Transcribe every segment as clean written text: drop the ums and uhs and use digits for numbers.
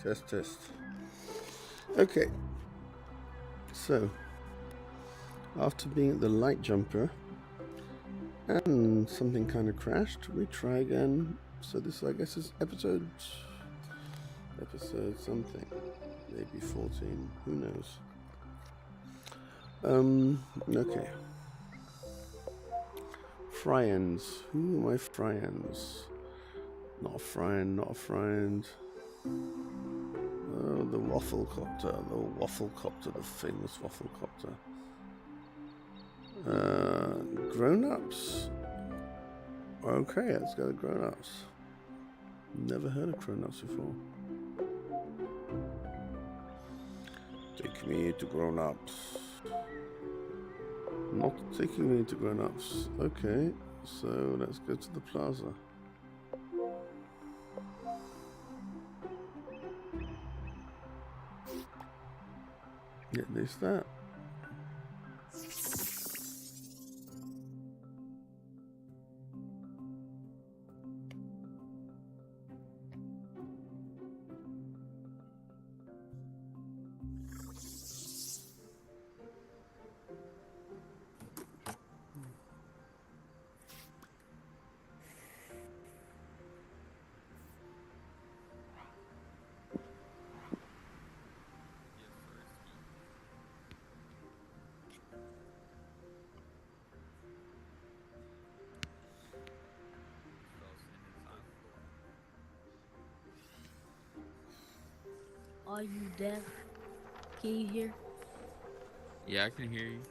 Test, test. Okay. So, after being at the light jumper and something kind of crashed, we try again. So this, I guess, is episode something. Maybe 14. Who knows? Okay. Friends. Who are my friends? Not a friend, not a friend. Oh, the Wafflecopter, the famous Wafflecopter. Grown-ups. Okay, let's go to grown-ups. Never heard of grown-ups before. Take me to grown-ups. Not taking me to grown-ups. Okay, so let's go to the plaza. At least that. Are you deaf? Can you hear? Yeah, I can hear you.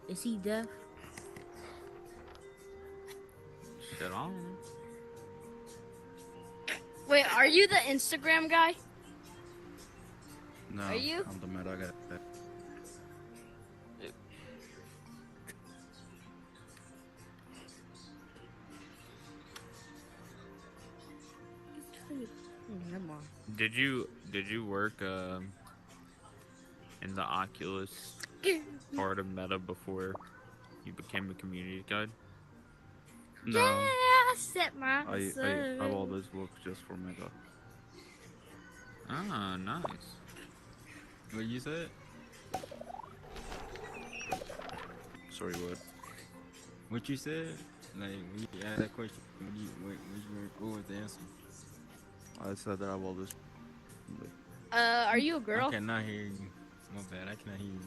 Is he deaf? Shut on. Wait, are you the Instagram guy? No, Are you? I'm the meta guy. Never mind. Did you work in the Oculus part of Meta before you became a community guide? No, Yeah, I set my I've always worked just for meta. Ah, nice. What you said? Sorry, what? What you said? Like, when you asked that question, what was the answer? I said that I've always. Are you a girl? I cannot hear you. My bad, I cannot hear you.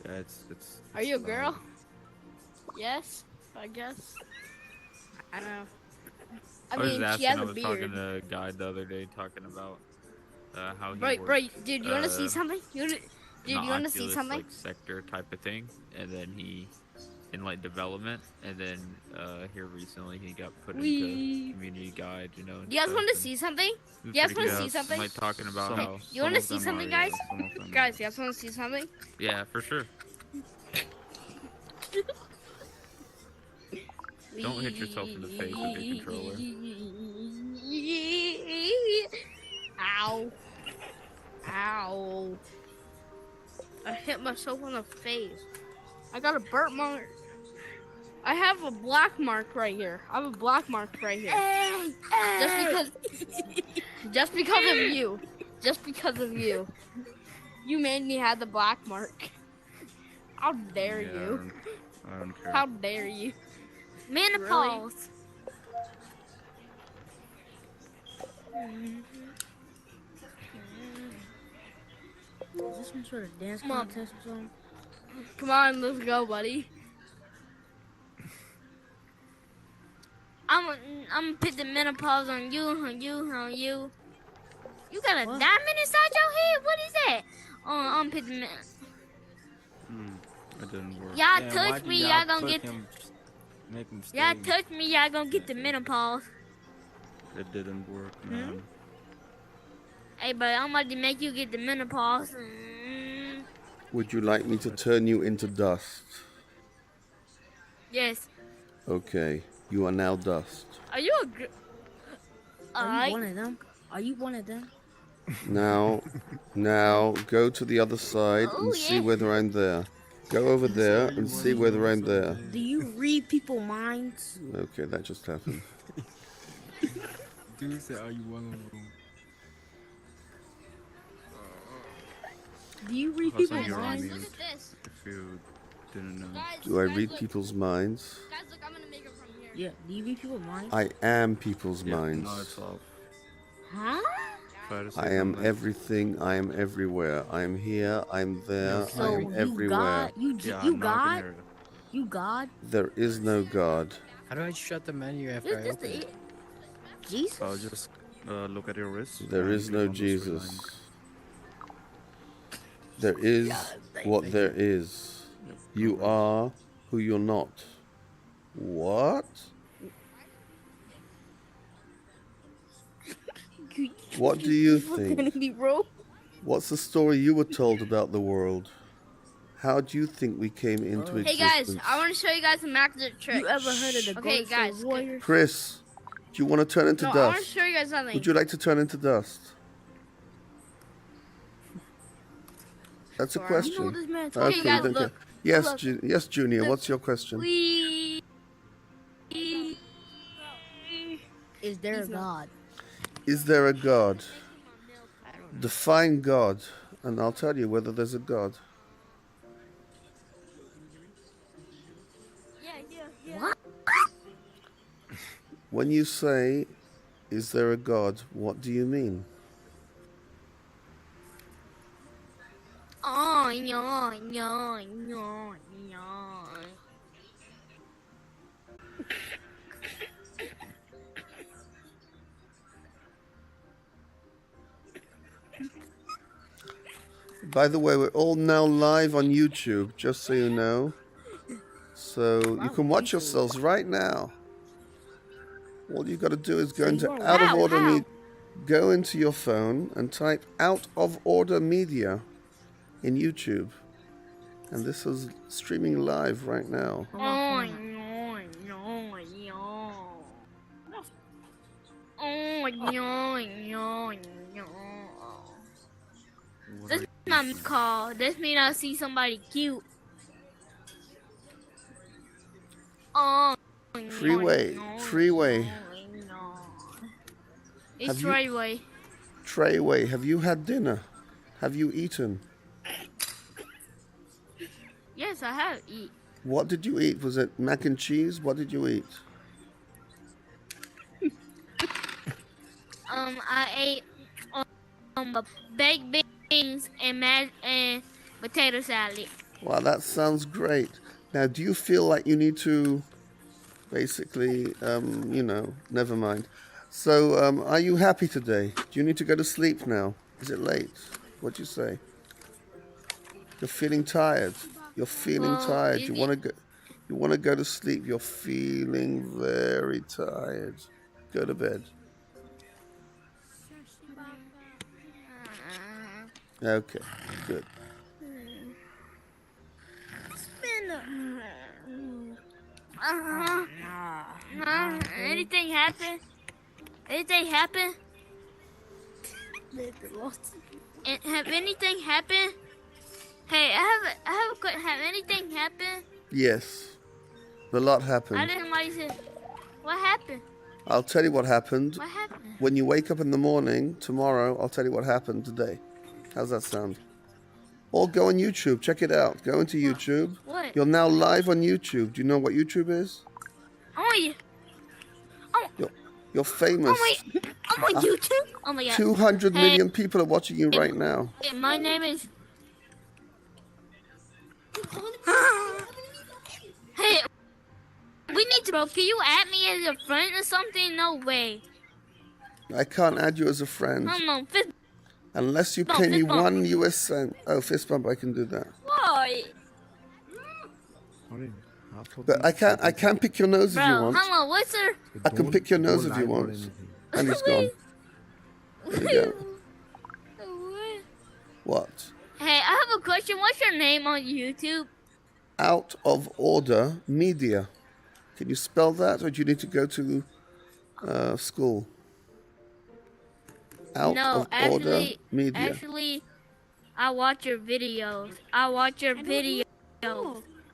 Yeah, it's. Are you a loud. girl? Yes, I guess. I don't know. I was mean, she asking, has I a was beard. talking to a guy the other day talking about how he Right, worked, right, dude. You wanna see something? Dude, in you the wanna see Oculus, something? like sector type of thing, and then he in like development, and then here recently he got put into community guide, you know. You guys want to see something? You guys want to see something? Like talking about how. You want to see something, guys? Guys, you guys want to see something? Yeah, for sure. Don't hit yourself in the face with your controller. Ow. Ow. I hit myself in the face. I got a burnt mark. I have a black mark right here. I have a black mark right here. Just because of you. Just because of you. You made me have the black mark. How dare you? I don't care. How dare you? Menopause. Is this some sort of dance Come on. contest or something? Come on, let's go, buddy. I'm gonna put the menopause on you, on you, on you. You got a What? diamond inside your head? What is that? I'm put the It didn't work. Y'all touch me, y'all gonna get. Make him stay. Y'all touch me, y'all gonna get the menopause. It didn't work, man. Hey, but I'm about to make you get the menopause. Would you like me to turn you into dust? Yes. Okay, you are now dust. Are you a girl? Are you one of them? Are you one of them? Now, go to the other side and see whether I'm there. Go over there and see whether I'm there. Do you read people's minds? Okay, that just happened. Dude said, "Are you one of them?" Do you read Also, people's you're on minds? mute. Look at this. If you didn't know. Guys, Do I guys, read look. people's minds? Guys, look, I'm gonna make it from here. Yeah. Do you read people's minds? I am people's Yeah, minds. now it's off. Huh? Try to say I am something. everything. I am everywhere. I am here. I'm there. I So am you everywhere. God? Yeah, You now I can God? hear you. You God? There is no God. How do I shut the menu after I This open it? Jesus? I'll just look at your wrist. There and is click no on the screen Jesus. line. There is what thank there is. Yep, You correct. are who you're not. What? What do you think? Me, bro. What's the story you were told about the world? How do you think we came into Hey existence? guys, I want to show you guys a magic trick. You ever heard of the Okay, Golden guys, State Warriors? Chris, do you want to turn into No, I want to dust? show you guys something. Would you like to turn into dust? That's a Sure. question. You know this man Okay, talking guys, then about? look. Yes, Look. yes, Junior. Look. What's your question? We. Is there a God? Is there a God? I don't know. Define God, and I'll tell you whether there's a God. What? When you say, "Is there a God?" what do you mean? Oh, no, no, no, no. By the way, we're all now live on YouTube, just so you know. So you can watch yourselves right now. All you got to do is go into out of order media. Go into your phone and type out of order media in YouTube. And this is streaming live right now. Oh, no, no, no. Oh, no, no, no. What This are is my call. This means I see somebody cute. Oh, no, Freeway, no, Freeway. no, no. It's Have you- Treyway. Treyway, have you had dinner? Have you eaten? Yes, I have eat. What did you eat? Was it mac and cheese? What did you eat? I ate baked beans and mashed and potato salad. Wow, that sounds great. Now, do you feel like you need to basically, never mind. So, are you happy today? Do you need to go to sleep now? Is it late? What'd you say? You're feeling tired. You're feeling Well, tired. is You it- want to go. You want to go to sleep. You're feeling very tired. Go to bed. Okay, good. Anything happen? Anything happen? Have anything happened? Hey, I have a question. Have anything happened? Yes, a lot I happened. didn't somebody say, what happened? I'll tell you what happened. What happened? When you wake up in the morning tomorrow, I'll tell you what happened today. How's that sound? Or go on YouTube. Check it out. Go into YouTube. What? You're now live on YouTube. Do you know what YouTube is? Oh, yeah. You're famous. I'm on YouTube. Oh my god. 200 million people are watching you right now. Hey, my name is. Hey, we need to, bro. Can you add me as a friend or something? No way. I can't add you as a friend I don't know. Fist unless you bump, pay me fist bump. 1 US cent. Oh, fist bump, I can do that. boy. But I can't pick your nose if you Bro, want. hello, what's her? I can pick your nose if you want. And he's gone. There you go. What? Hey, I have a question. What's your name on YouTube? Out of order media. Can you spell that, or do you need to go to school? Out No, of order media. actually, I watch your videos. I watch your videos.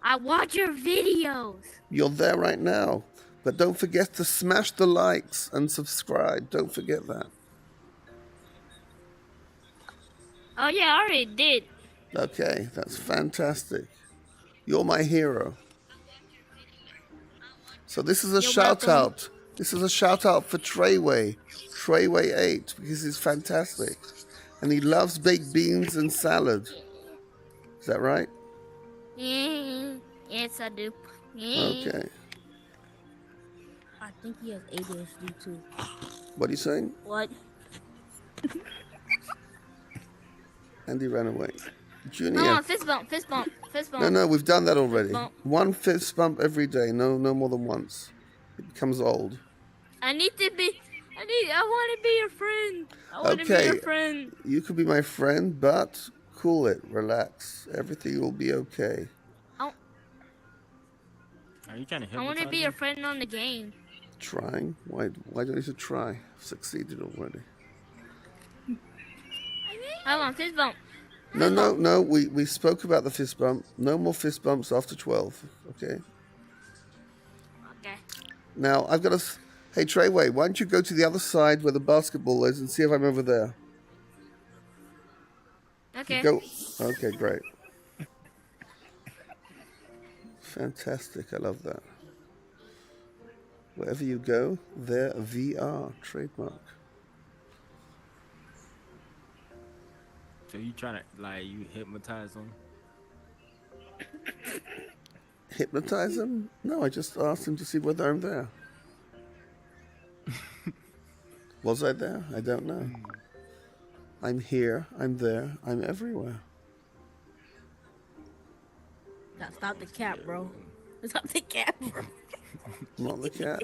I watch your videos. You're there right now. But don't forget to smash the likes and subscribe. Don't forget that. Oh yeah, I already did. Okay, that's fantastic. You're my hero. So this is a You're shout welcome. out. This is a shout out for Treyway. Treyway8, because he's fantastic. And he loves baked beans and salad. Is that right? Yes, I do. Okay. I think he has ADHD too. What are you saying? What? Andy ran away. Come Junior. on, fist bump, fist bump, fist bump. No, we've done that already. bump. One fist bump every day. No more than once. It becomes old. I want to be your friend. I want to be Okay. your friend. You could be my friend, but cool it. Relax. Everything will be okay. Are you trying to I hypnotize want to be me? your friend on the game. Trying? Why don't you try? I've succeeded already. Hold on, fist bump. No. We spoke about the fist bump. No more fist bumps after 12. Okay. Okay. Now I've got a. Hey Treyway, why don't you go to the other side where the basketball is and see if I'm over there? Okay. Go. Okay, great. Fantastic. I love that. Wherever you go, there VR trademark. So you trying to like you hypnotize them? Hypnotize him? No, I just asked him to see whether I'm there. Was I there? I don't know. I'm here. I'm there. I'm everywhere. Now stop the cap, bro. Stop the cap, bro. Not the cat.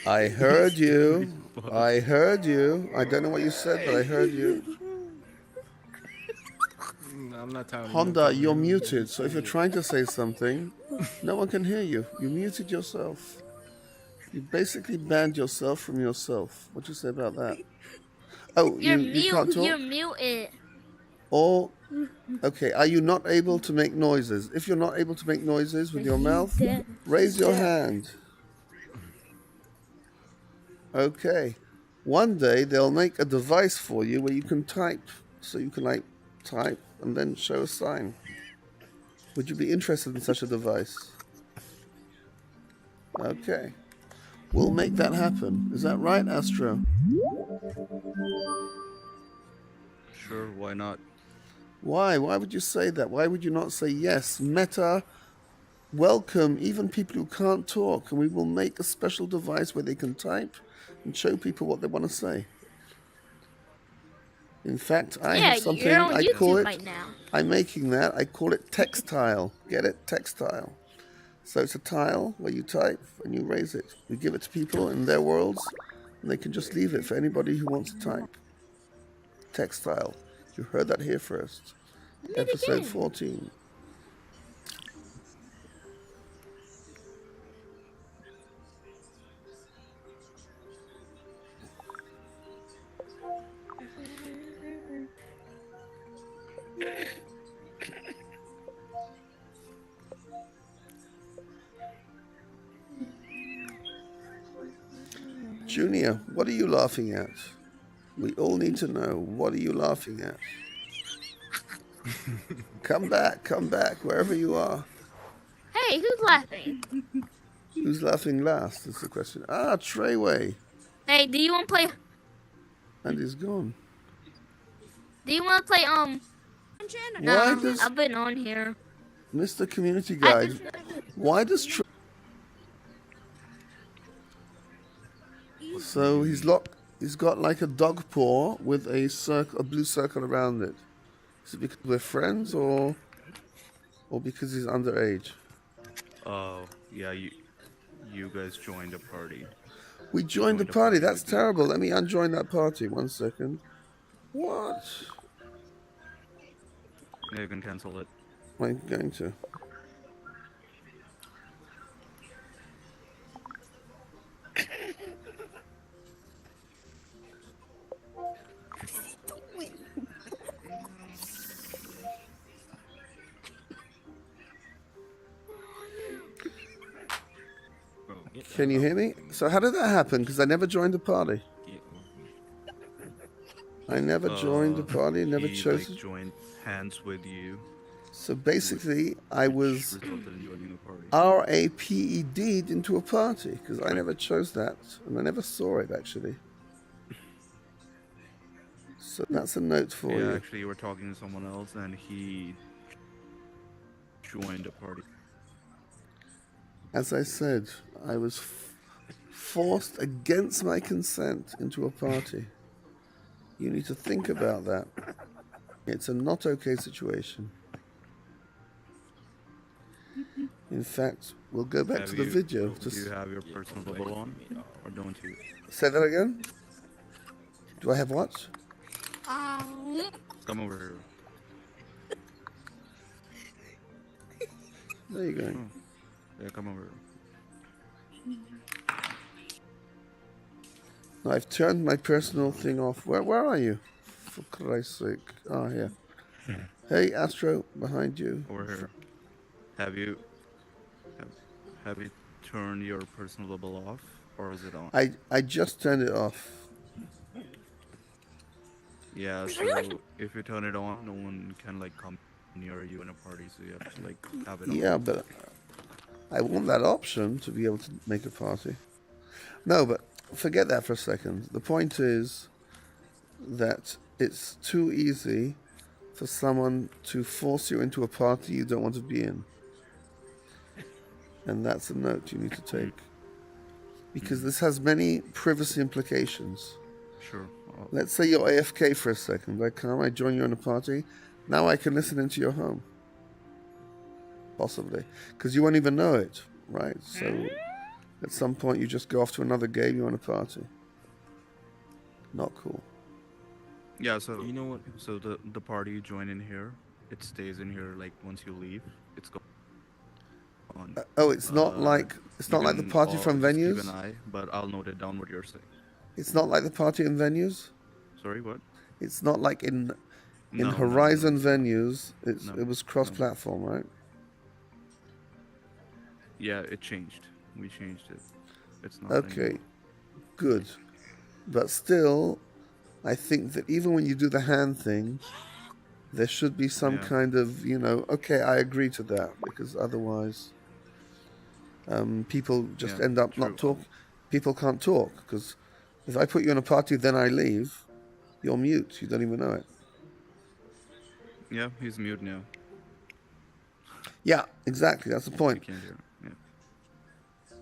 I heard you. I heard you. I don't know what you said, but I heard you. I'm not telling you. Honda, you're muted, so if you're trying to say something, no one can hear you. You muted yourself. You basically banned yourself from yourself. What do you say about that? Oh, You're you can't mute. talk? You're muted. Or, okay, are you not able to make noises? If you're not able to make noises with your mouth, raise your hand. Okay. One day they'll make a device for you where you can type. So you can like type and then show a sign. Would you be interested in such a device? Okay. We'll make that happen. Is that right, Astro? Sure, why not? Why? Why would you say that? Why would you not say yes? Meta, welcome even people who can't talk, and we will make a special device where they can type and show people what they want to say. In fact, I have something, you're on I YouTube call it, right now. I'm making that, I call it textile. Get it? Textile. So it's a tile where you type and you raise it. We give it to people in their worlds, and they can just leave it for anybody who wants to type. Textile. You heard that here first. Episode 14. Junior, what are you laughing at? We all need to know. What are you laughing at? Come back, wherever you are. Hey, who's laughing? Who's laughing last? Is the question. Ah, Treyway. Hey, do you want to play? And he's gone. Do you want to play? Why Nah, does I've been on here. Mr. Community Guide? Why does So he's got like a dog paw with a circle, a blue circle around it. Is it because we're friends or because he's underage? Oh, yeah, you guys joined a party. We joined the party. That's terrible. Let me unjoin that party. 1 second. What? You can cancel it. I'm going to. Get the Can you hell hear off me? of me. So how did that happen? Because I never joined the party. Get off me. I never joined the party, never He chose like it. joined hands with you, So basically, I Which was resulted in joining the party. RAPED'd into a party because I never chose that and I never saw it actually. So that's a note for yeah, you. actually, you were talking to someone else, and he joined the party. As I said, I was forced against my consent into a party. You need to think about that. It's a not okay situation. In fact, we'll go back to the video. Do you have your personal bubble on, or don't you? Say that again? Do I have what? Come over here. There you go. Yeah, come over here. Now, I've turned my personal thing off. Where are you? For Christ's sake. Oh, here. Hey, Astro, behind you. Over here. Have you turned your personal bubble off, or is it on? I just turned it off. Yeah, so if you turn it on, no one can like come near you in a party, so you have to like have it on. Yeah, but I want that option to be able to make a party. No, but forget that for a second. The point is that it's too easy for someone to force you into a party you don't want to be in. And that's a note you need to take. Because this has many privacy implications. Sure. Let's say you're AFK for a second. I join you in a party. Now I can listen into your home. Possibly. Because you won't even know it, right? So at some point you just go off to another game, you're in a party. Not cool. Yeah, so You know what? So the party you join in here, it stays in here like once you leave, it's gone. It's not like the party from just venues? keep an eye, but I'll note it down what you're saying. It's not like the party in venues? Sorry, what? It's not like in No, Horizon no. venues, No, it was cross-platform, right? Yeah, it changed. We changed it. It's not Okay, anymore. good. But still, I think that even when you do the hand thing, there should be some Yeah. kind of, okay, I agree to that, because otherwise people just Yeah, end up not true. talk. People can't talk, because if I put you in a party, then I leave, you're mute. You don't even know it. Yeah, he's mute now. Yeah, exactly. That's the You point. can't hear. Yeah.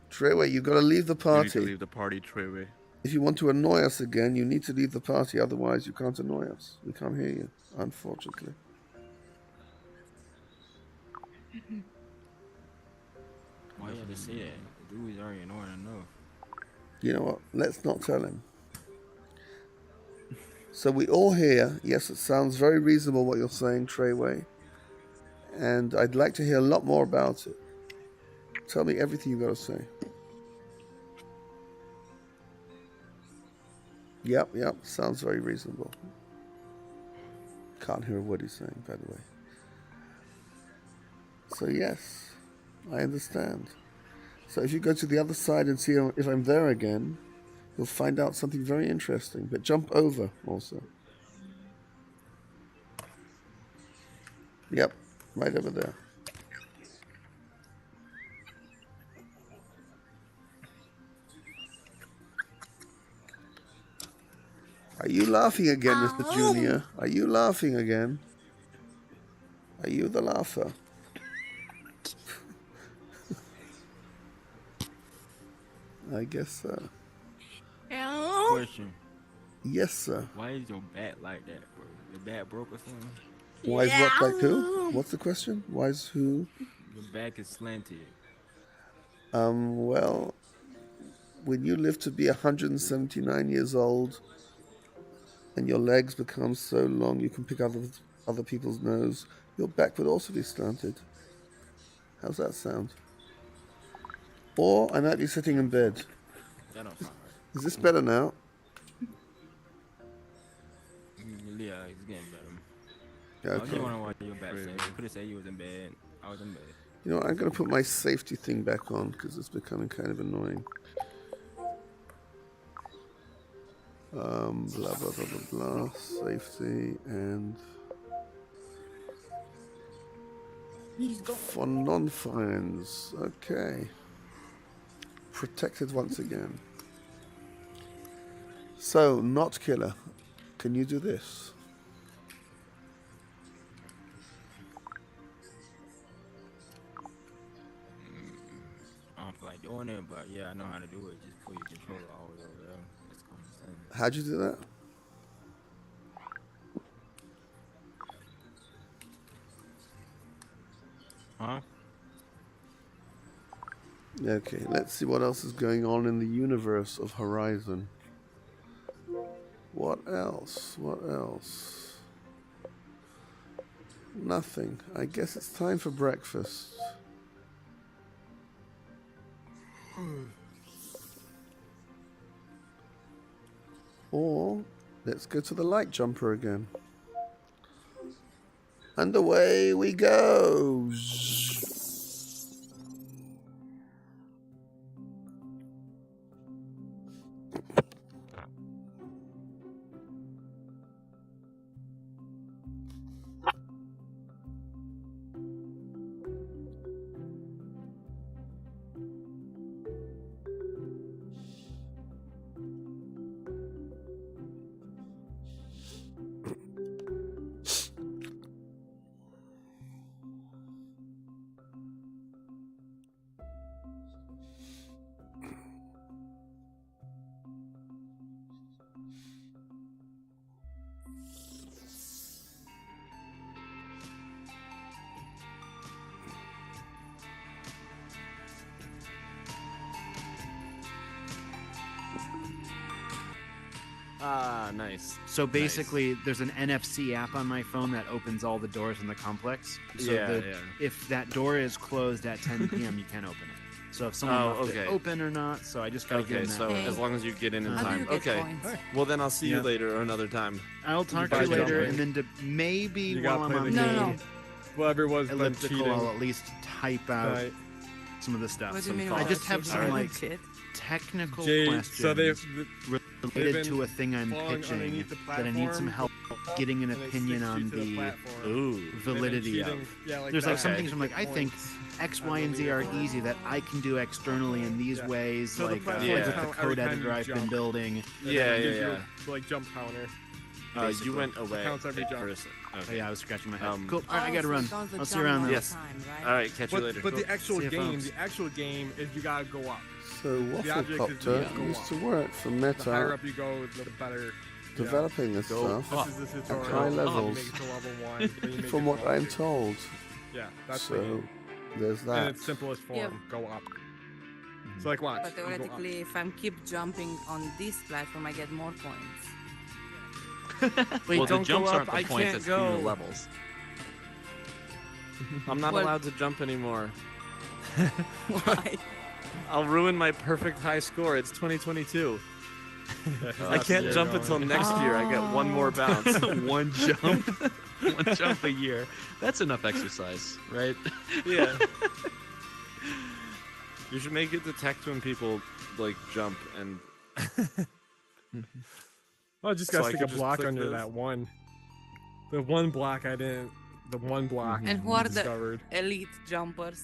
Treyway, you've got to leave the You need to party. leave the party, Treyway. If you want to annoy us again, you need to leave the party. Otherwise, you can't annoy us. We can't hear you, unfortunately. Why you have to say that? The dude's already annoying enough. You know what? Let's not tell him. So we all hear, yes, it sounds very reasonable what you're saying, Treyway. And I'd like to hear a lot more about it. Tell me everything you've got to say. Yep, sounds very reasonable. Can't hear a word he's saying, by the way. So yes, I understand. So if you go to the other side and see if I'm there again, you'll find out something very interesting. But jump over also. Yep, right over there. Are you laughing again, Mr. Junior? Are you laughing again? Are you the laugher? I guess so. Question. Yes, sir. Why is your bat like that, bro? Your bat broke or something? Why is what like who? What's the question? Why is who? Your back is slanted. Well, when you live to be 179 years old and your legs become so long you can pick up other people's nose, your back would also be slanted. How's that sound? Or I might be sitting in bed. That don't sound right. Is this better now? Yeah, it's getting better. Yeah, I was okay. just wondering why your back slanted. You could have said you was in bed. I was in bed. You know what, I'm going to put my safety thing back on because it's becoming kind of annoying. Blah, blah, blah, blah, blah. Safety and... For non-fines. Okay. Protected once again. So, not killer. Can you do this? I don't feel like doing it, but yeah, I know how to do it. Just put your controller all the way over there. It's common sense. How'd you do that? Huh? Okay, let's see what else is going on in the universe of Horizon. What else? What else? Nothing. I guess it's time for breakfast. Or let's go to the light jumper again. And away we go. Ah, nice. So basically, there's an NFC app on my phone that opens all the doors in the complex. So if that door is closed at 10 p.m., you can't open it. So if someone left it open or not, so I just gotta get in that. So as long as you get in How do time. you get Okay. points? Well, then I'll see you later or another time. I'll talk to you later, and then maybe while I'm on the whoever was elliptical, cheating. I'll at least type out Right. some of the stuff. What do you mean I by just have some cheating? like technical Jay, questions so related been to a thing I'm falling pitching underneath the that I need some platform, help getting an and it opinion sticks you on to the the platform. validity They've been of. cheating. Yeah, like There's like that. some Okay. things I'm like, I think X, Y, and Z are easy that I can do externally in these ways, So the like platform with the count code every time editor you I've been jump. building. And Yeah, then it yeah, gives you yeah. a, like jump counter. You went away. Counts every jump. first. Oh, Okay. yeah, I was scratching my head. Um, Cool. All right, I gotta so run. it counts the I'll see you jump around all then. the Yes. time, right? All right, catch you later. But the actual See you, game, folks. the actual game is you gotta go up. So The object is Wafflecopter go used up. to work for The higher Meta, up you go, the better. developing this stuff This is the tutorial. high You levels, make it to level 1. Then you make from it what to I'm level 2. told. Yeah, that's the So game. there's In that. its simplest form, Yeah. go up. So like watch. But you go up. theoretically, if I'm keep jumping on this platform, I get more points. Wait, well, don't the jumps go aren't up. the I points, can't it's through go. the levels. I'm not Well- allowed to jump anymore. Why? I'll ruin my perfect high score. It's 2022. I That's can't where jump you're until going. next year. I get one more bounce. One jump, one jump a year. That's enough exercise, right? Yeah. You should make it detect when people like jump and. Oh, I just So gotta I stick could a just block click under this? that one. The one block I didn't. The one block And who are the discovered. elite jumpers?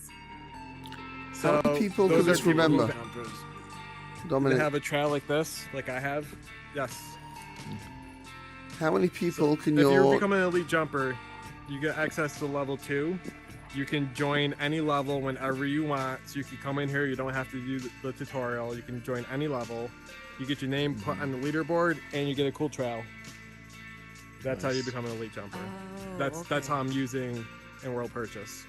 How many people those can are this people who remember? They Dominic, have a trail like this, like I have. Yes. how many people can If you your become an elite jumper, you get access to level 2. You can join any level whenever you want. So you can come in here. You don't have to do the tutorial. You can join any level. You get your name put on the leaderboard, and you get a cool trail. That's how you become an elite jumper. Oh, That's okay. how I'm using in World Purchase.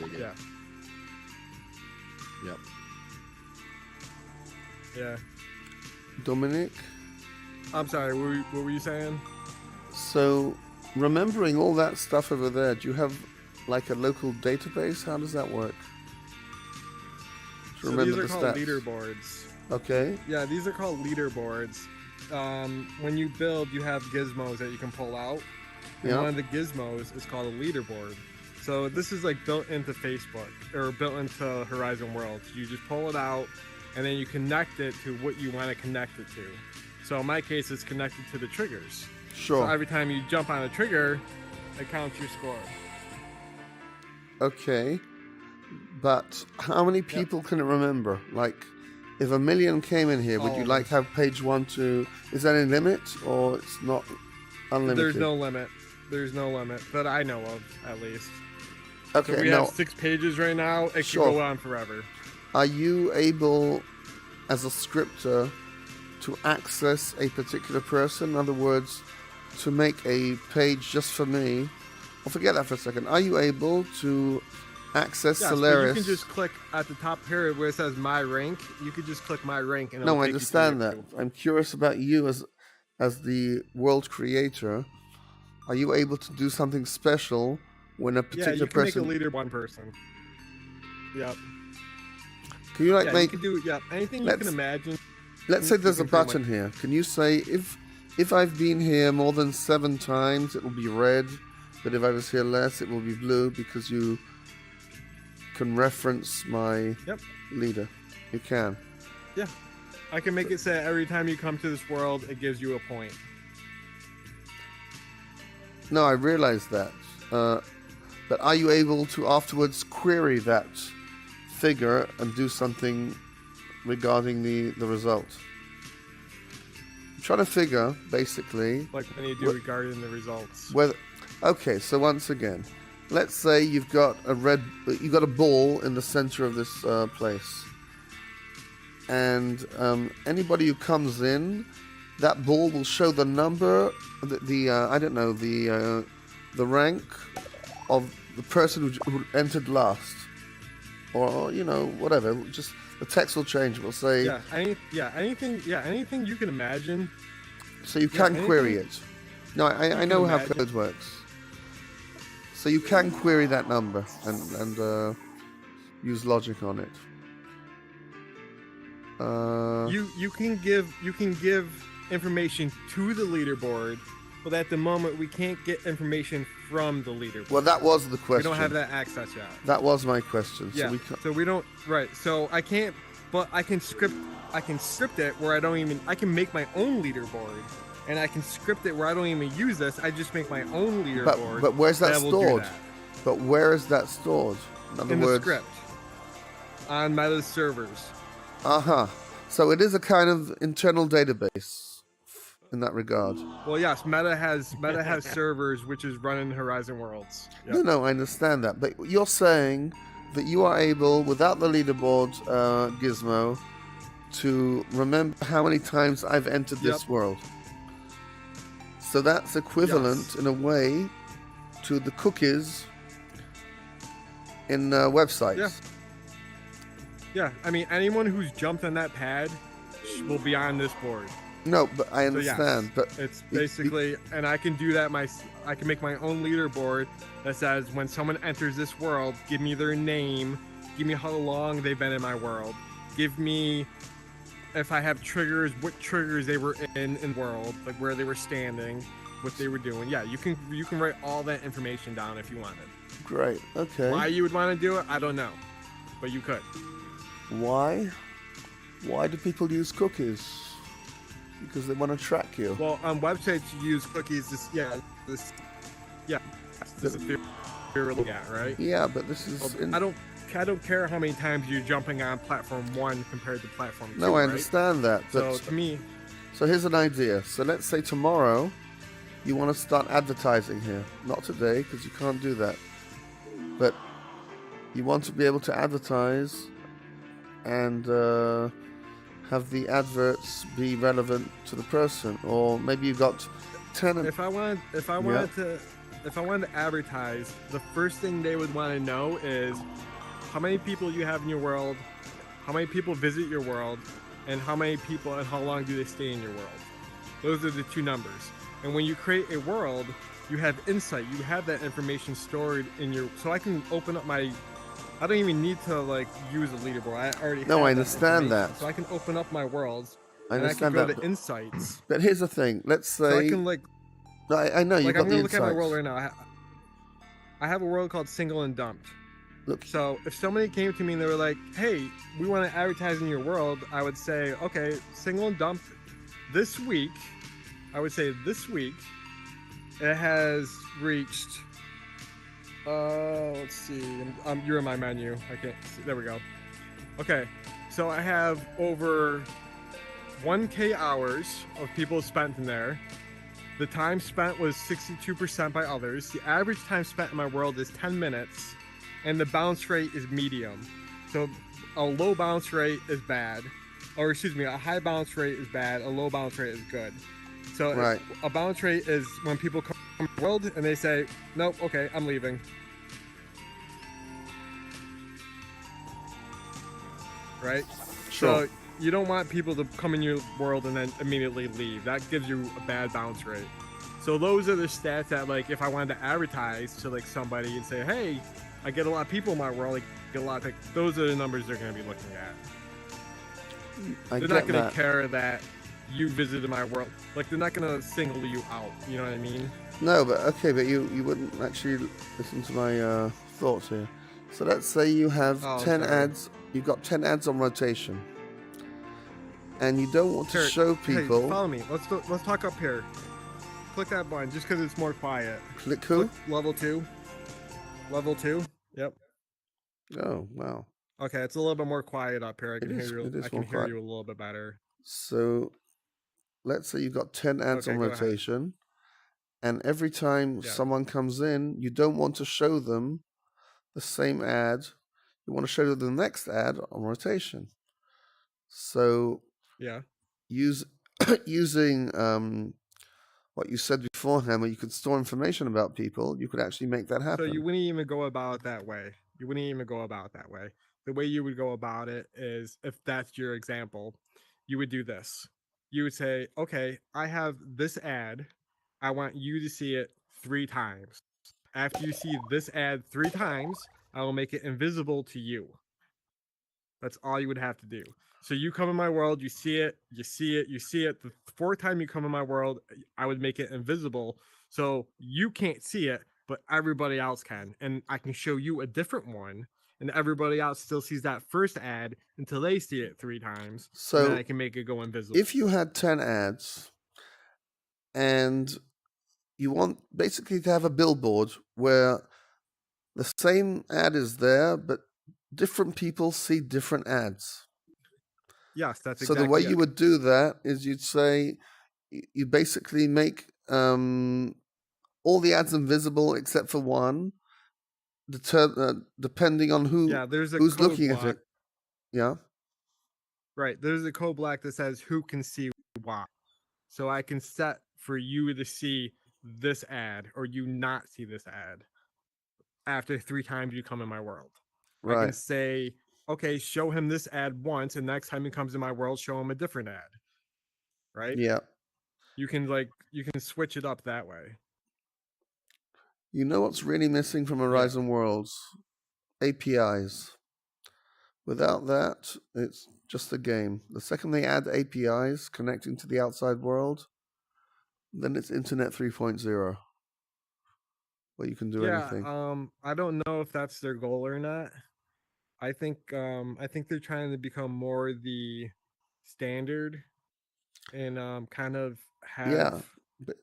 Yeah. Yep. Yeah. Dominic? I'm sorry. What were you saying? So, remembering all that stuff over there, do you have like a local database? How does that work? To So remember these are the called stats. leaderboards. Okay. Yeah, these are called leaderboards. When you build, you have gizmos that you can pull out. And Yeah. one of the gizmos is called a leaderboard. So this is like built into Facebook or built into Horizon Worlds. You just pull it out, and then you connect it to what you want to connect it to. So in my case, it's connected to the triggers. Sure. So every time you jump on a trigger, it counts your score. Okay. But how many people can it remember? Like, if 1 million came in here, would you like have page 1 to... Is that a limit, or it's not unlimited? There's no limit. There's no limit that I know of, at least. Okay, so we have 6 pages right now. It Sure. can go on forever. Are you able, as a scripter, to access a particular person? In other words, to make a page just for me? Well, forget that for a second. Are you able to access Solaris? You can just click at the top here where it says My Rank. You could just click My Rank. And No, I understand that. I'm curious about you as the world creator. Are you able to do something special when a particular you can person... make a leader one person. Yep. Can you make... You can do anything you can imagine. Let's say there's a button here. Can you say if I've been here more than 7 times, it will be red, but if I was here less, it will be blue, because you can reference my leader. You can. Yeah. I can make it say every time you come to this world, it gives you a point. No, I realize that. But are you able to afterwards query that figure and do something regarding the result? I'm trying to figure, basically... Like when you do regarding the results. Okay, so once again, let's say you've got a ball in the center of this place. And anybody who comes in, that ball will show the number, the rank of the person who entered last, or whatever. Just the text will change. We'll say anything you can imagine. So you can query it. No, I know how code works. So you can query that number and use logic on it. You can give information to the leaderboard, but at the moment we can't get information from the leaderboard. Well, that was the question. We don't have that access yet. That was my question. Yeah. So we don't. Right. So I can't. But I can script it where I can make my own leaderboard, and I can script it where I don't even use this. I just make my own leaderboard. But where's that stored? But where is that stored? In other words, the script on Meta's servers. So it is a kind of internal database in that regard. Well, yes, Meta has servers which is running Horizon Worlds. Yep. No, I understand that, but you're saying that you are able, without the leaderboard gizmo, to remember how many times I've entered this world. So that's equivalent, in a way, to the cookies in websites. Yeah, I mean, anyone who's jumped on that pad will be on this board. No, but I understand. But it's basically, and I can do that. I can make my own leaderboard that says when someone enters this world, give me their name, give me how long they've been in my world, give me if I have triggers, what triggers they were in the world, like where they were standing, what they were doing. Yeah, you can write all that information down if you wanted. Great. Okay. Why you would want to do it, I don't know, but you could. Why? Why do people use cookies? Because they want to track you. Well, on websites you use cookies. This is you're looking at, right? Yeah, but this is. Well, I don't care how many times you're jumping on platform 1 compared to platform 2. No, I understand that. But so to me. So here's an idea. So let's say tomorrow, you want to start advertising here. Not today, because you can't do that. But you want to be able to advertise and have the adverts be relevant to the person, or maybe you've got 10. If I wanted to advertise, the first thing they would want to know is how many people you have in your world, how many people visit your world, and how many people and how long do they stay in your world. Those are the 2 numbers. And when you create a world, you have insight. You have that information stored in your. So I can open up my. I don't even need to use a leaderboard. I already. No, I understand that. So I can open up my worlds. I understand and I can that. go to insights. But here's the thing. Let's say. So I can I know you got the insights. I'm gonna look at my world right now. I have a world called Single and Dumped. Look. So if somebody came to me and they were like, "Hey, we want to advertise in your world," I would say, "Okay, Single and Dumped this week." I would say this week it has reached. Let's see. You're in my menu. I can't see. There we go. Okay, so I have over 1K hours of people spent in there. The time spent was 62% by others. The average time spent in my world is 10 minutes, and the bounce rate is medium. So a low bounce rate is bad, or excuse me, a high bounce rate is bad. A low bounce rate is good. So right. A bounce rate is when people come to the world and they say, "Nope, okay, I'm leaving." Right? Sure. So you don't want people to come in your world and then immediately leave. That gives you a bad bounce rate. So those are the stats that, like, if I wanted to advertise to like somebody and say, "Hey, I get a lot of people in my world, I get a lot of," those are the numbers they're going to be looking at. They're not going to care that you visited my world. Like, they're not going to single you out. You know what I mean? No, but okay, but you wouldn't actually listen to my thoughts here. So let's say you have 10 ads. You've got 10 ads on rotation, and you don't want to show people. Hey, follow me. Let's talk up here. Click that button just because it's more quiet. Click who? Level 2. Level 2. Yep. Oh wow. Okay, it's a little bit more quiet up here. I can hear you. I can hear you a little bit better. So, let's say you've got 10 ads on rotation, and every time someone comes in, you don't want to show them the same ad. You want to show them the next ad on rotation. So, using what you said beforehand, where you could store information about people, you could actually make that happen. So you wouldn't even go about it that way. The way you would go about it is, if that's your example, you would do this. You would say, "Okay, I have this ad. I want you to see it 3 times. After you see this ad 3 times, I will make it invisible to you." That's all you would have to do. So you come in my world, you see it. The 4th time you come in my world, I would make it invisible. So you can't see it, but everybody else can. And I can show you a different one, and everybody else still sees that first ad until they see it 3 times. So and then I can make it go invisible. If you had 10 ads and you want basically to have a billboard where the same ad is there, but different people see different ads. Yes, that's exactly. So the way you would do that is you'd say, you basically make all the ads invisible except for one, depending on who's looking at it. Yeah. Right. There's a code block that says who can see what. So I can set for you to see this ad or you not see this ad after 3 times you come in my world. Right. I can say, "Okay, show him this ad once, and next time he comes in my world, show him a different ad." Right? Yeah. You can switch it up that way. You know what's really missing from Horizon Worlds? APIs. Without that, it's just a game. The second they add APIs connecting to the outside world, then it's Internet 3.0, where you can do anything. I don't know if that's their goal or not. I think they're trying to become more the standard and kind of have. Yeah,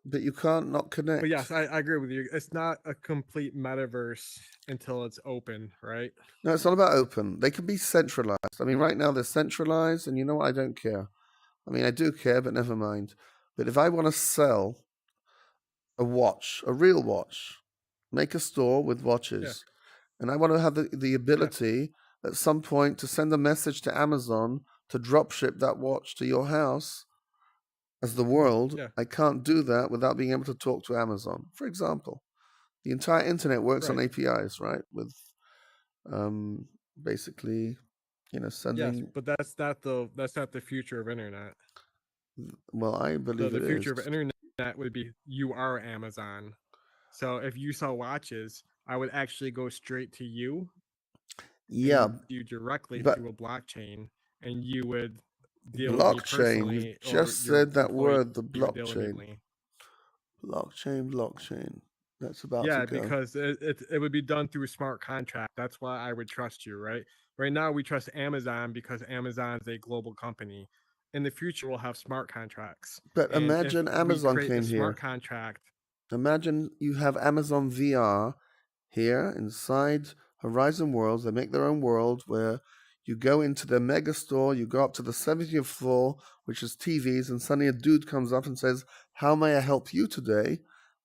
but you can't not connect. But yes, I agree with you. It's not a complete metaverse until it's open, right? No, it's not about open. They can be centralized. I mean, right now they're centralized, and you know what? I don't care. I mean, I do care, but never mind. But if I want to sell a watch, a real watch, make a store with watches, and I want to have the ability at some point to send a message to Amazon to drop ship that watch to your house as the world, I can't do that without being able to talk to Amazon. For example, the entire internet works on APIs, right? With basically, sending. Yes, but that's not the future of internet. Well, I believe the future of internet would be you are Amazon. So if you sell watches, I would actually go straight to you. Yeah, you directly to a blockchain, and you would deal with me blockchain. personally. You just said that word, the blockchain. Blockchain. that's about Yeah, to go. because it would be done through a smart contract. That's why I would trust you, right? Right now, we trust Amazon because Amazon's a global company. In the future, we'll have smart contracts. But And if imagine we Amazon create a came smart here. contract, Imagine you have Amazon VR here inside Horizon Worlds. They make their own world where you go into their mega store, you go up to the 70th floor, which is TVs, and suddenly a dude comes up and says, "How may I help you today?"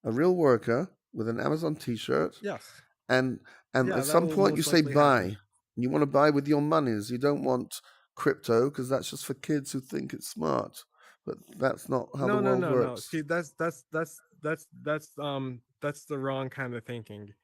A real worker with an Amazon t-shirt. yes. And Yeah, at that some will point you most say likely buy. happen. You want to buy with your monies. You don't want crypto because that's just for kids who think it's smart. But that's not how the world No. works. See, that's the wrong kind of thinking.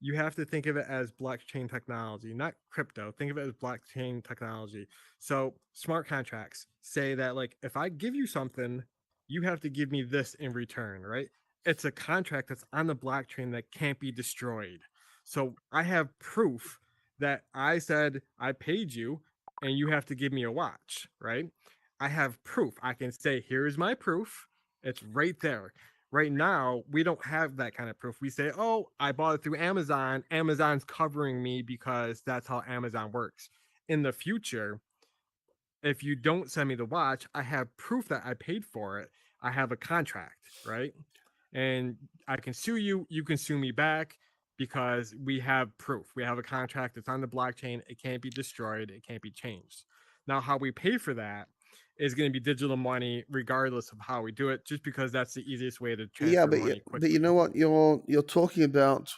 You have to think of it as blockchain technology, not crypto. Think of it as blockchain technology. So smart contracts say that, like, if I give you something, you have to give me this in return, right? It's a contract that's on the blockchain that can't be destroyed. So I have proof that I said I paid you and you have to give me a watch, right? I have proof. I can say, here's my proof. It's right there. Right now, we don't have that kind of proof. We say, oh, I bought it through Amazon. Amazon's covering me because that's how Amazon works. In the future, if you don't send me the watch, I have proof that I paid for it. I have a contract, right? And I can sue you. You can sue me back because we have proof. We have a contract that's on the blockchain. It can't be destroyed. It can't be changed. Now, how we pay for that is going to be digital money, regardless of how we do it, just because that's the easiest way to transfer Yeah, money quickly. but you know what? You're talking about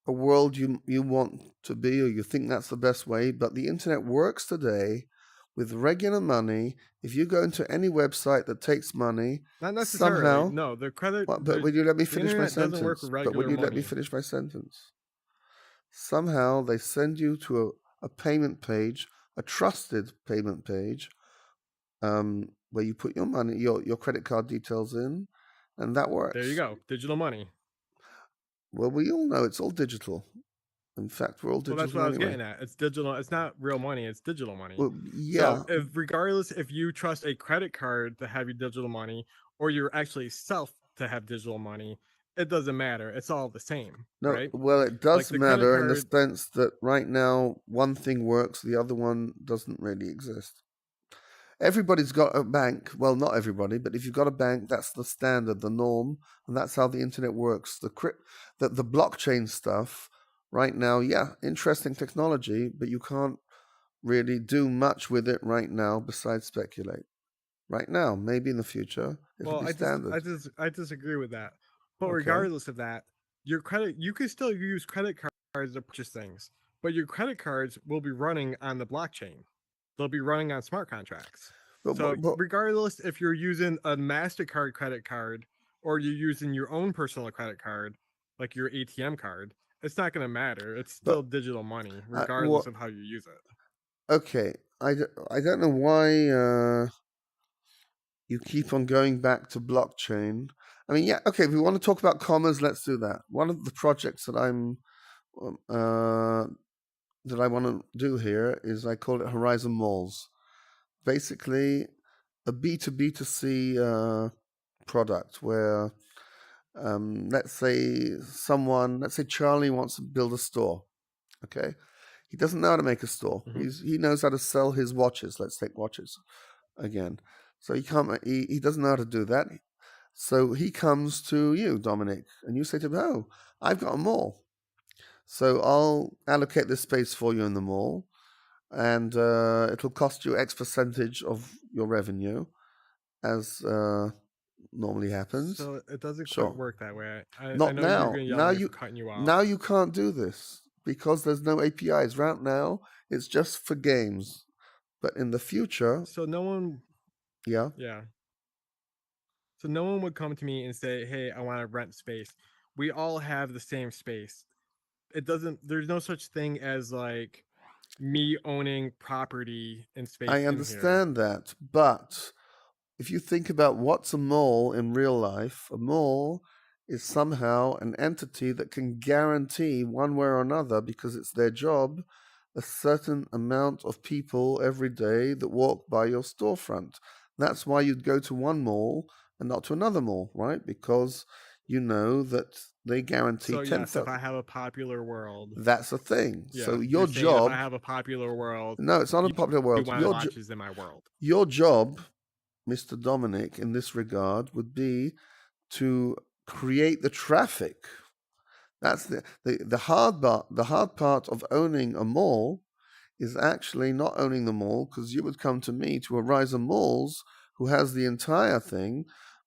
a world you want to be, or you think that's the best way. But the internet works today with regular money. If you go into any website that takes money, not necessarily. Somehow, No, the credit. but would you let me The finish my internet doesn't work sentence? with But regular would you let me money. finish my sentence? Somehow they send you to a payment page, a trusted payment page, where you put your money, your credit card details in, and that works. There you go, digital money. Well, we all know it's all digital. In fact, we're all digital. Well, that's what I was anyway. getting at. It's digital. It's not real money. It's digital money. Well, yeah. So, regardless if you trust a credit card to have your digital money, or you're actually self to have digital money, it doesn't matter. It's all the same, No, right? well, it does Like matter in the sense that right now one thing works, the other one doesn't really exist. Everybody's got a bank. Well, not everybody, but if you've got a bank, that's the standard, the norm, and that's how the internet works. The blockchain stuff right now, yeah, interesting technology, but you can't really do much with it right now besides speculate. Right now, maybe in the future, it'll be standard. I disagree with that. But Okay. regardless of that, you can still use credit cards to purchase things, but your credit cards will be running on the blockchain. They'll be running on smart contracts. But regardless if you're using a MasterCard credit card or you're using your own personal credit card, like your ATM card, it's not going to matter. It's still digital money, regardless of how you use it. Okay, I don't know why you keep on going back to blockchain. I mean, yeah, okay, if we want to talk about commerce, let's do that. One of the projects that that I want to do here is I call it Horizon Malls. Basically, a B2B2C product where, let's say Charlie wants to build a store. Okay, he doesn't know how to make a store. Mm-hmm. He knows how to sell his watches. Let's take watches again. So he doesn't know how to do that. So he comes to you, Dominic, and you say to him, "Oh, I've got a mall. So I'll allocate this space for you in the mall, and it'll cost you X percentage of your revenue, as normally happens." So it doesn't quite work that way. Not I know now. you're gonna yell at me for cutting you off. Now you can't do this because there's no APIs. Right now, it's just for games. But in the future, so no one. Yeah. Yeah. So no one would come to me and say, "Hey, I want to rent space." We all have the same space. There's no such thing as like me owning property in space. I understand that, but if you think about what's a mall in real life, a mall is somehow an entity that can guarantee one way or another, because it's their job, a certain amount of people every day that walk by your storefront. That's why you'd go to one mall and not to another mall, right? Because you know that they guarantee So 10,000. yes, if I have a popular world, that's a thing. yeah, So you're your saying job. if I have a popular world, No, it's not a popular world. watches in my world. Your job, Mr. Dominic, in this regard, would be to create the traffic. That's the hard part. The hard part of owning a mall is actually not owning the mall, because you would come to me, to Horizon Malls, who has the entire thing,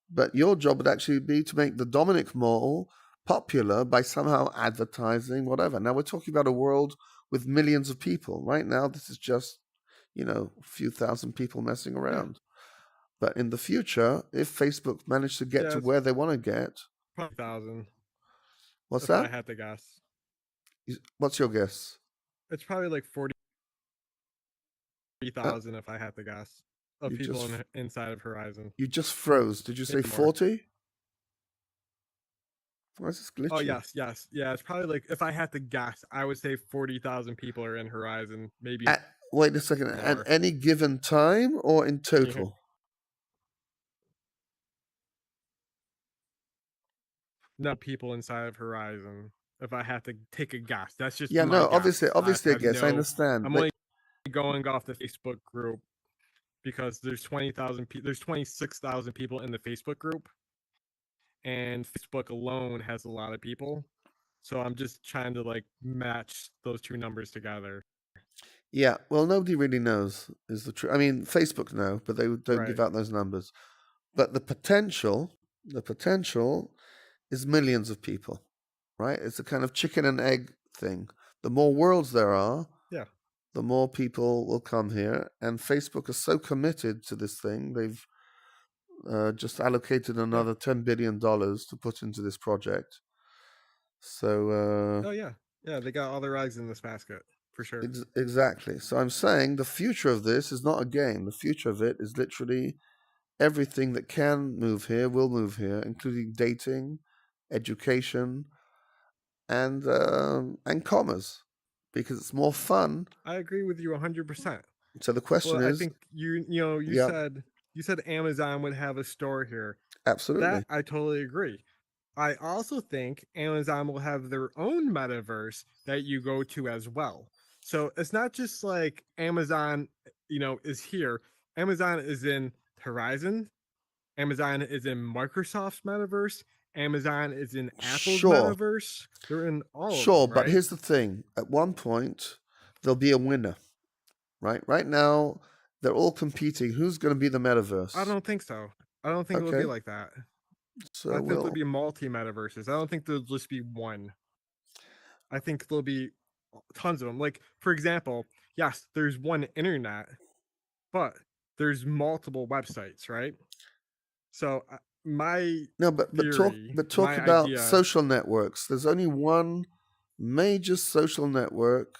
but your job would actually be to make the Dominic Mall popular by somehow advertising, whatever. Now we're talking about a world with millions of people. Right now, this is just, a few thousand people messing around. But in the future, if Facebook managed to get to where they want to get, probably 1,000. What's if that? I had to guess. What's your guess? It's probably like 40,000 if I had to guess, of people inside of Horizon. You just froze. Did you say 40? Why is this glitchy? Oh, yes. Yeah, it's probably like, if I had to guess, I would say 40,000 people are in Horizon. Maybe. Wait a second. At any given time or in total? No, people inside of Horizon. If I had to take a guess, that's just obviously a guess. I understand. I'm only going off the Facebook group because there's 20,000 people. There's 26,000 people in the Facebook group, and Facebook alone has a lot of people. So I'm just trying to like match those two numbers together. Yeah, well, nobody really knows is the truth. I mean, Facebook know, but they don't give out those numbers. But the potential is millions of people, right? It's a kind of chicken and egg thing. The more worlds there are, the more people will come here. And Facebook is so committed to this thing, they've just allocated another $10 billion to put into this project. So. Yeah, they got all their eggs in this basket. For sure. Exactly. So I'm saying the future of this is not a game. The future of it is literally everything that can move here will move here, including dating, education, and commerce, because it's more fun. I agree with you 100%. So the question is, I think you said Amazon would have a store here. Absolutely. That I totally agree. I also think Amazon will have their own metaverse that you go to as well. So it's not just like Amazon, is here. Amazon is in Horizon. Amazon is in Microsoft's metaverse. Amazon is in Apple's metaverse. They're in all of them. Sure, but here's the thing. At one point, there'll be a winner, right? Right now, they're all competing. Who's going to be the metaverse? I don't think so. I don't think it'll be like that. So I think there'll be multi-metaverses. I don't think there'll just be one. I think there'll be tons of them. Like, for example, yes, there's one internet, but there's multiple websites, right? So talk about social networks. There's only one major social network,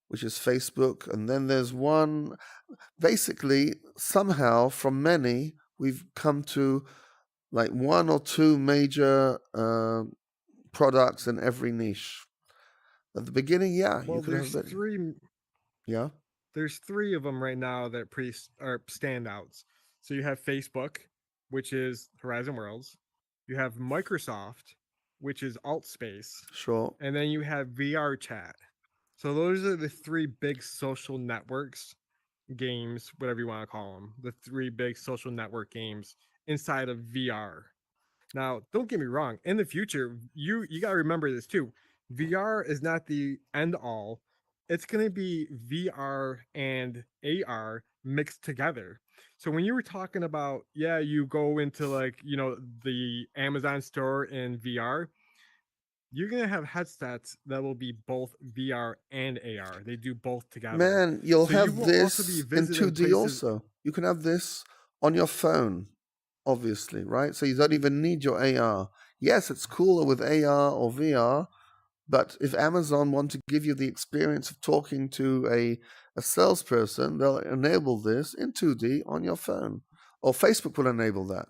which is Facebook, and then there's one. Basically, somehow, from many, we've come to like one or two major products in every niche. At the beginning, you could have that. Three. Yeah. There's three of them right now that are standouts. So you have Facebook, which is Horizon Worlds. You have Microsoft, which is AltSpace. Sure. And then you have VR Chat. So those are the three big social networks, games, whatever you want to call them. The three big social network games inside of VR. Now, don't get me wrong. In the future, you got to remember this too. VR is not the end all. It's going to be VR and AR mixed together. So when you were talking about, you go into like, the Amazon store in VR, you're going to have headsets that will be both VR and AR. They do both together. Man, you'll have this in 2D also. You can have this on your phone, obviously, right? So you don't even need your AR. Yes, it's cooler with AR or VR, but if Amazon want to give you the experience of talking to a salesperson, they'll enable this in 2D on your phone. Or Facebook will enable that.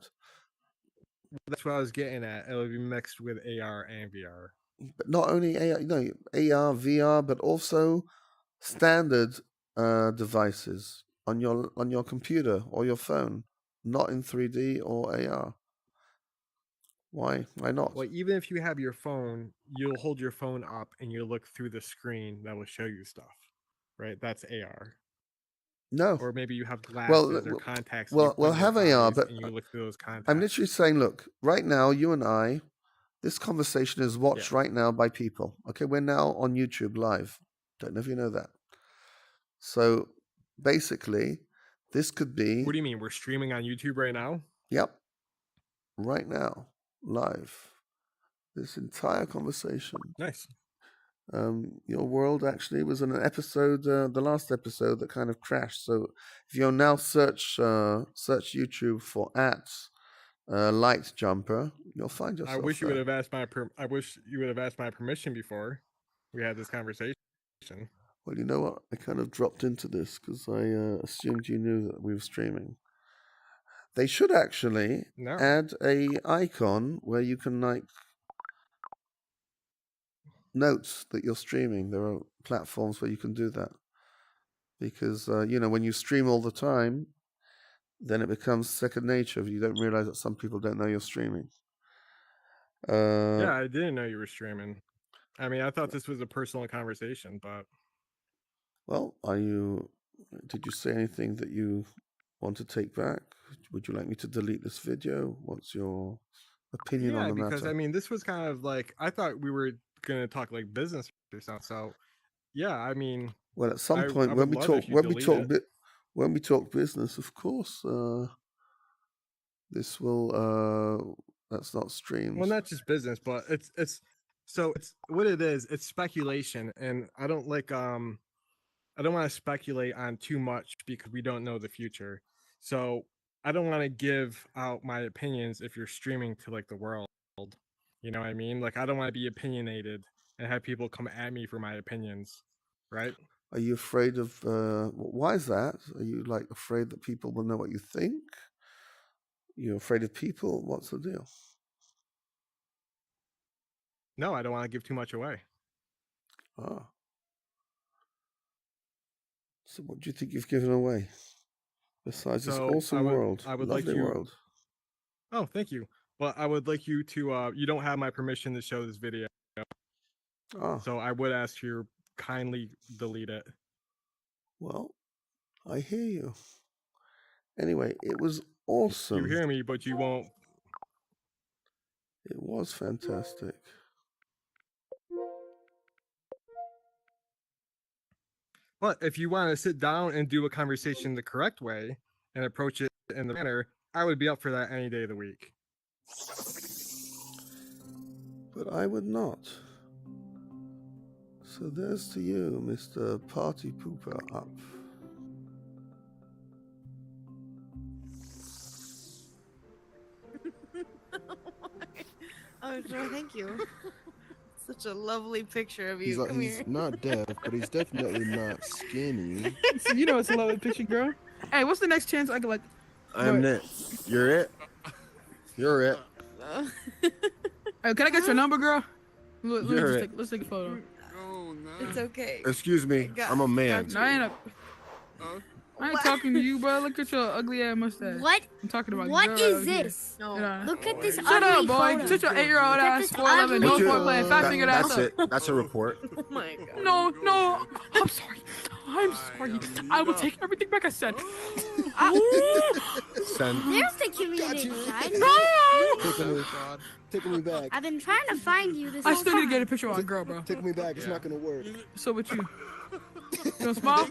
That's what I was getting at. It'll be mixed with AR and VR. But not only AR, AR, VR, but also standard devices on your computer or your phone, not in 3D or AR. Why? Why not? Well, even if you have your phone, you'll hold your phone up and you look through the screen that will show you stuff, right? That's AR. No. Or maybe you have glasses or contacts. And Well, have AR, but and you look through those contacts. I'm literally saying, look, right now, you and I, this conversation is watched right now by people. Okay, we're now on YouTube live. Don't know if you know that. So basically, this could be. What do you mean? We're streaming on YouTube right now? Yep. Right now, live. This entire conversation. Nice. Your world actually was in an episode, the last episode that kind of crashed. So if you'll now search YouTube for light jumper, you'll find yourself. I wish you would have asked my permission before we had this conversation. Well, you know what? I kind of dropped into this because I assumed you knew that we were streaming. They should actually add a icon where you can notes that you're streaming. There are platforms where you can do that because when you stream all the time, then it becomes second nature. You don't realize that some people don't know you're streaming. Yeah, I didn't know you were streaming. I mean, I thought this was a personal conversation, but well, did you say anything that you want to take back? Would you like me to delete this video? What's your opinion on the matter? Yeah, because I mean, this was kind of like, I thought we were going to talk like business or something. So, yeah, I mean, well, at some point when we talk business, of course, this will that's not streamed. Well, not just business, but it's what it is. It's speculation, and I don't want to speculate on too much because we don't know the future. So I don't want to give out my opinions if you're streaming to like the world. You know what I mean? Like, I don't want to be opinionated and have people come at me for my opinions, right? Are you afraid of, why is that? Are you like afraid that people will know what you think? You're afraid of people? What's the deal? No, I don't want to give too much away. Ah. So what do you think you've given away? Besides this awesome world, lovely world. Oh, thank you. But I would like you to, you don't have my permission to show this video. Oh. So I would ask you to kindly delete it. Well, I hear you. Anyway, it was awesome. You hear me, but you won't. It was fantastic. But if you want to sit down and do a conversation the correct way and approach it in the manner, I would be up for that any day of the week. But I would not. So there's to you, Mr. Party Pooper Up. Oh, sure, thank you. Such a lovely picture of you. He's not deaf, but he's definitely not skinny. You know it's a lovely picture, girl. Hey, what's the next chance I can like? I'm it. You're it. You're it. Hey, can I get your number, girl? You're it. Let's take a photo. Oh, no. It's okay. Excuse me. I'm a man. No, I ain't talking to you, bro. Look at your ugly ass mustache. What? I'm talking about what girl is this? No. Look at this Shut ugly up, boy. photo. Shut your 8-year-old ass. 4'11", no more playing. Fat fingered ass up. That's it. That's a report. Oh my god. No. I'm sorry. I will take everything back I said. Send. There's the community side. Taking me back. I've been trying to find you this I whole still time. need to get a picture of a girl, bro. Take me back. It's not gonna work. So with you. You wanna smile?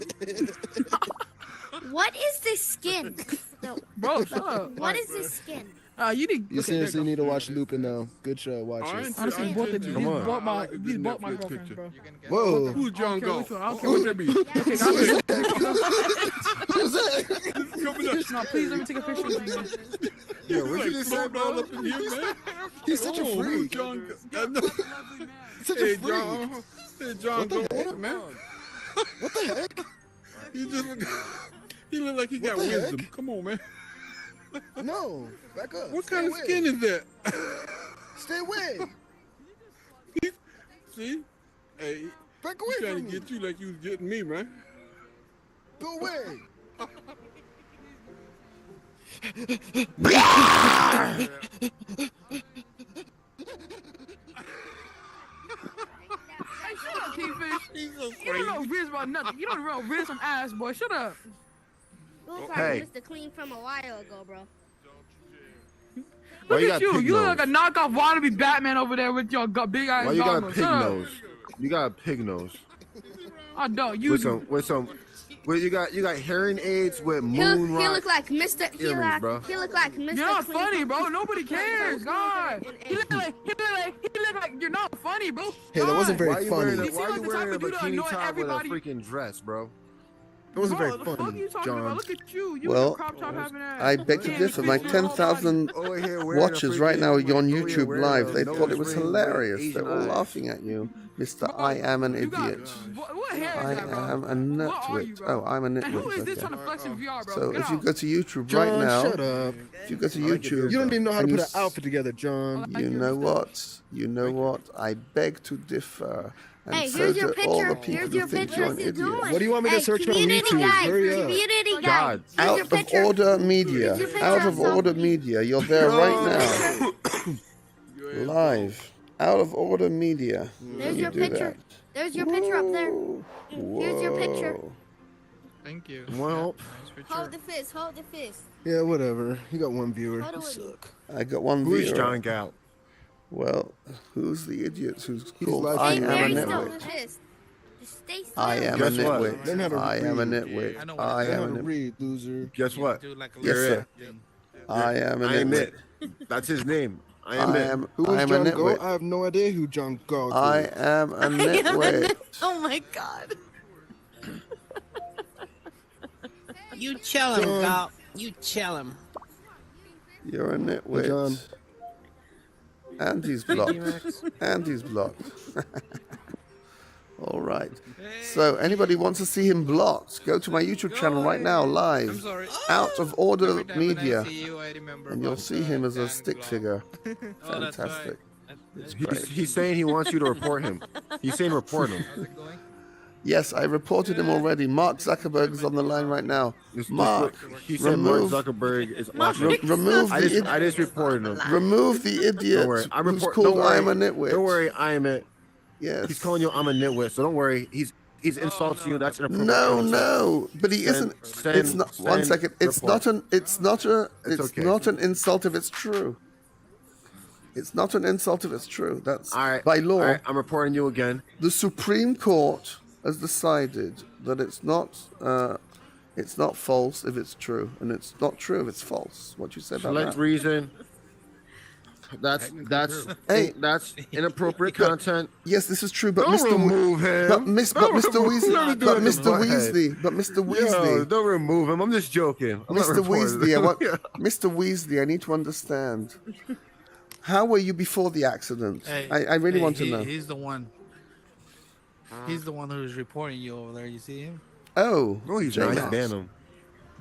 What is this skin? No. Bro, shut up. What is this skin? You seriously need to watch Lupin now. Good show. Watch it. Honestly, both of you. Come on. These bought my girlfriend, bro. Whoa. Who's John Go? I don't care what that be. Okay, no, please let me take a picture with you. Yeah, what you just said, bro? Up in here, man. He's such a freak. John Go? Such a Hey, freak. John. Hey, John Go. What, man? What the heck? He look like he got wisdom. Come on, man. No, back up. What kind of skin is that? Stay away. See? Hey, back away trying from to me. get you like you was getting me, man. Go away. You don't know Riz about nothing. You don't know Riz some ass, boy. Shut up. You look like Hey. Mr. Clean from a while ago, bro. Why Look you at got you. pig You look nose? like a knockoff wannabe Batman over there with your big ass Why you got a goggles. pig Shut up. nose? You got a pig nose. I don't. You With do. well, you got hearing aids with He moon look like Mr. He earrings, bro. look like Mr. You're not Clean funny, from- bro. Nobody cares. God. He look like you're not funny, bro. Hey, that wasn't very Why you funny. wearing a, You seem why like you the wearing type a of dude to bikini annoy top with a everybody. freaking dress, bro? That wasn't Bro, very the fuck funny, you talking John. about? Look at you. You Well, with a crop top having ass. I beg to Can't differ. even My fix your whole 10,000 Over here wearing a watchers right now freaking- on over here YouTube wearing Live. a They thought it was nose ring with hilarious. Asian They're all eyes. laughing at you, Mr. I am an idiot. What hair I is that, bro? am a What are you, nitwit. bro? Oh, I'm a And who is nitwit. this trying Okay. to flex in VR, bro? So Get if you out. go to YouTube John, right now, shut up. if you go to YouTube, You don't even know how to and put you an outfit together, John. You know what? You know what? I beg to differ. And Hey, so here's your do all the picture. people Here's who your think picture. you're an idiot. What do you want me to Hey, search on community YouTube? guide. Hurry up. Community guide. God. Here's your Out of picture. order media. Here's your picture Out of of order something. media. You're there right now. Live. Out of order media. There's Can you your do picture. that? There's your picture up there. Here's your picture. Whoa. Thank you. Well, Hold the fist. Hold the fist. Yeah, whatever. You got one viewer. Hold You it with me. suck. I got one who is viewer. John Gout? Well, who's the idiot who's He's called live I Stay am streaming a very right still. now. nitwit? Fist. Just stay still. I am a Guess what? nitwit. Learn how to I am a read. nitwit. I know what I Learn am how a to nitwit. read, loser. Guess what? Yes, You're sir. I am a I am nitwit. it. That's his name. I am I it. am. Who I is am a John Go? nitwit. I have no idea who John Go is. I am a nitwit. Oh my god. You chill him, John. Gop. You chill him. You're a nitwit. John. Andy's blocked. Andy's blocked. All right. So anybody wants to see him blocked, go to my YouTube channel right now, live. I'm sorry. Out of order Every time when I media. see you, I remember And you'll about, see him as a Dan stick Glow. figure. Oh, that's right. Fantastic. It's He's, great. he's saying he wants you to report him. He's saying report him. How's it going? Yes, I reported him already. Mark Zuckerberg is on the line right now. Mark, He said Mark remove, Zuckerberg is watching. remove I the just reported him. remove the Don't idiot worry. I who's report. called Don't worry. I am a nitwit. Don't worry. I am it. Yes. He's calling you I'm a nitwit. So don't worry. He's insulting you. That's inappropriate. No, no, but he Send- isn't. send- It's not. One send second. It's report. not an. It's not a. It's It's okay. not an insult if it's true. It's not an insult if it's true. That's All right. by law. All right. I'm reporting you again. The Supreme Court has decided that it's not false if it's true, and it's not true if it's false. What you said about Select that? reason. That's Hey. that's inappropriate content. Yes, this is true, but Don't Mr. remove him. But Mr. Don't Weasley, remove but him. Mr. Weasley, but Mr. Yo, Weasley, don't remove him. I'm just joking. I'm not Mr. reporting Weasley, I him. want, Mr. Weasley, I need to understand. How were you before the accident? Hey, I really hey, want to know. He's the one. He's the one who's reporting you over there. You see him? Oh, No, he's not. He's ban him.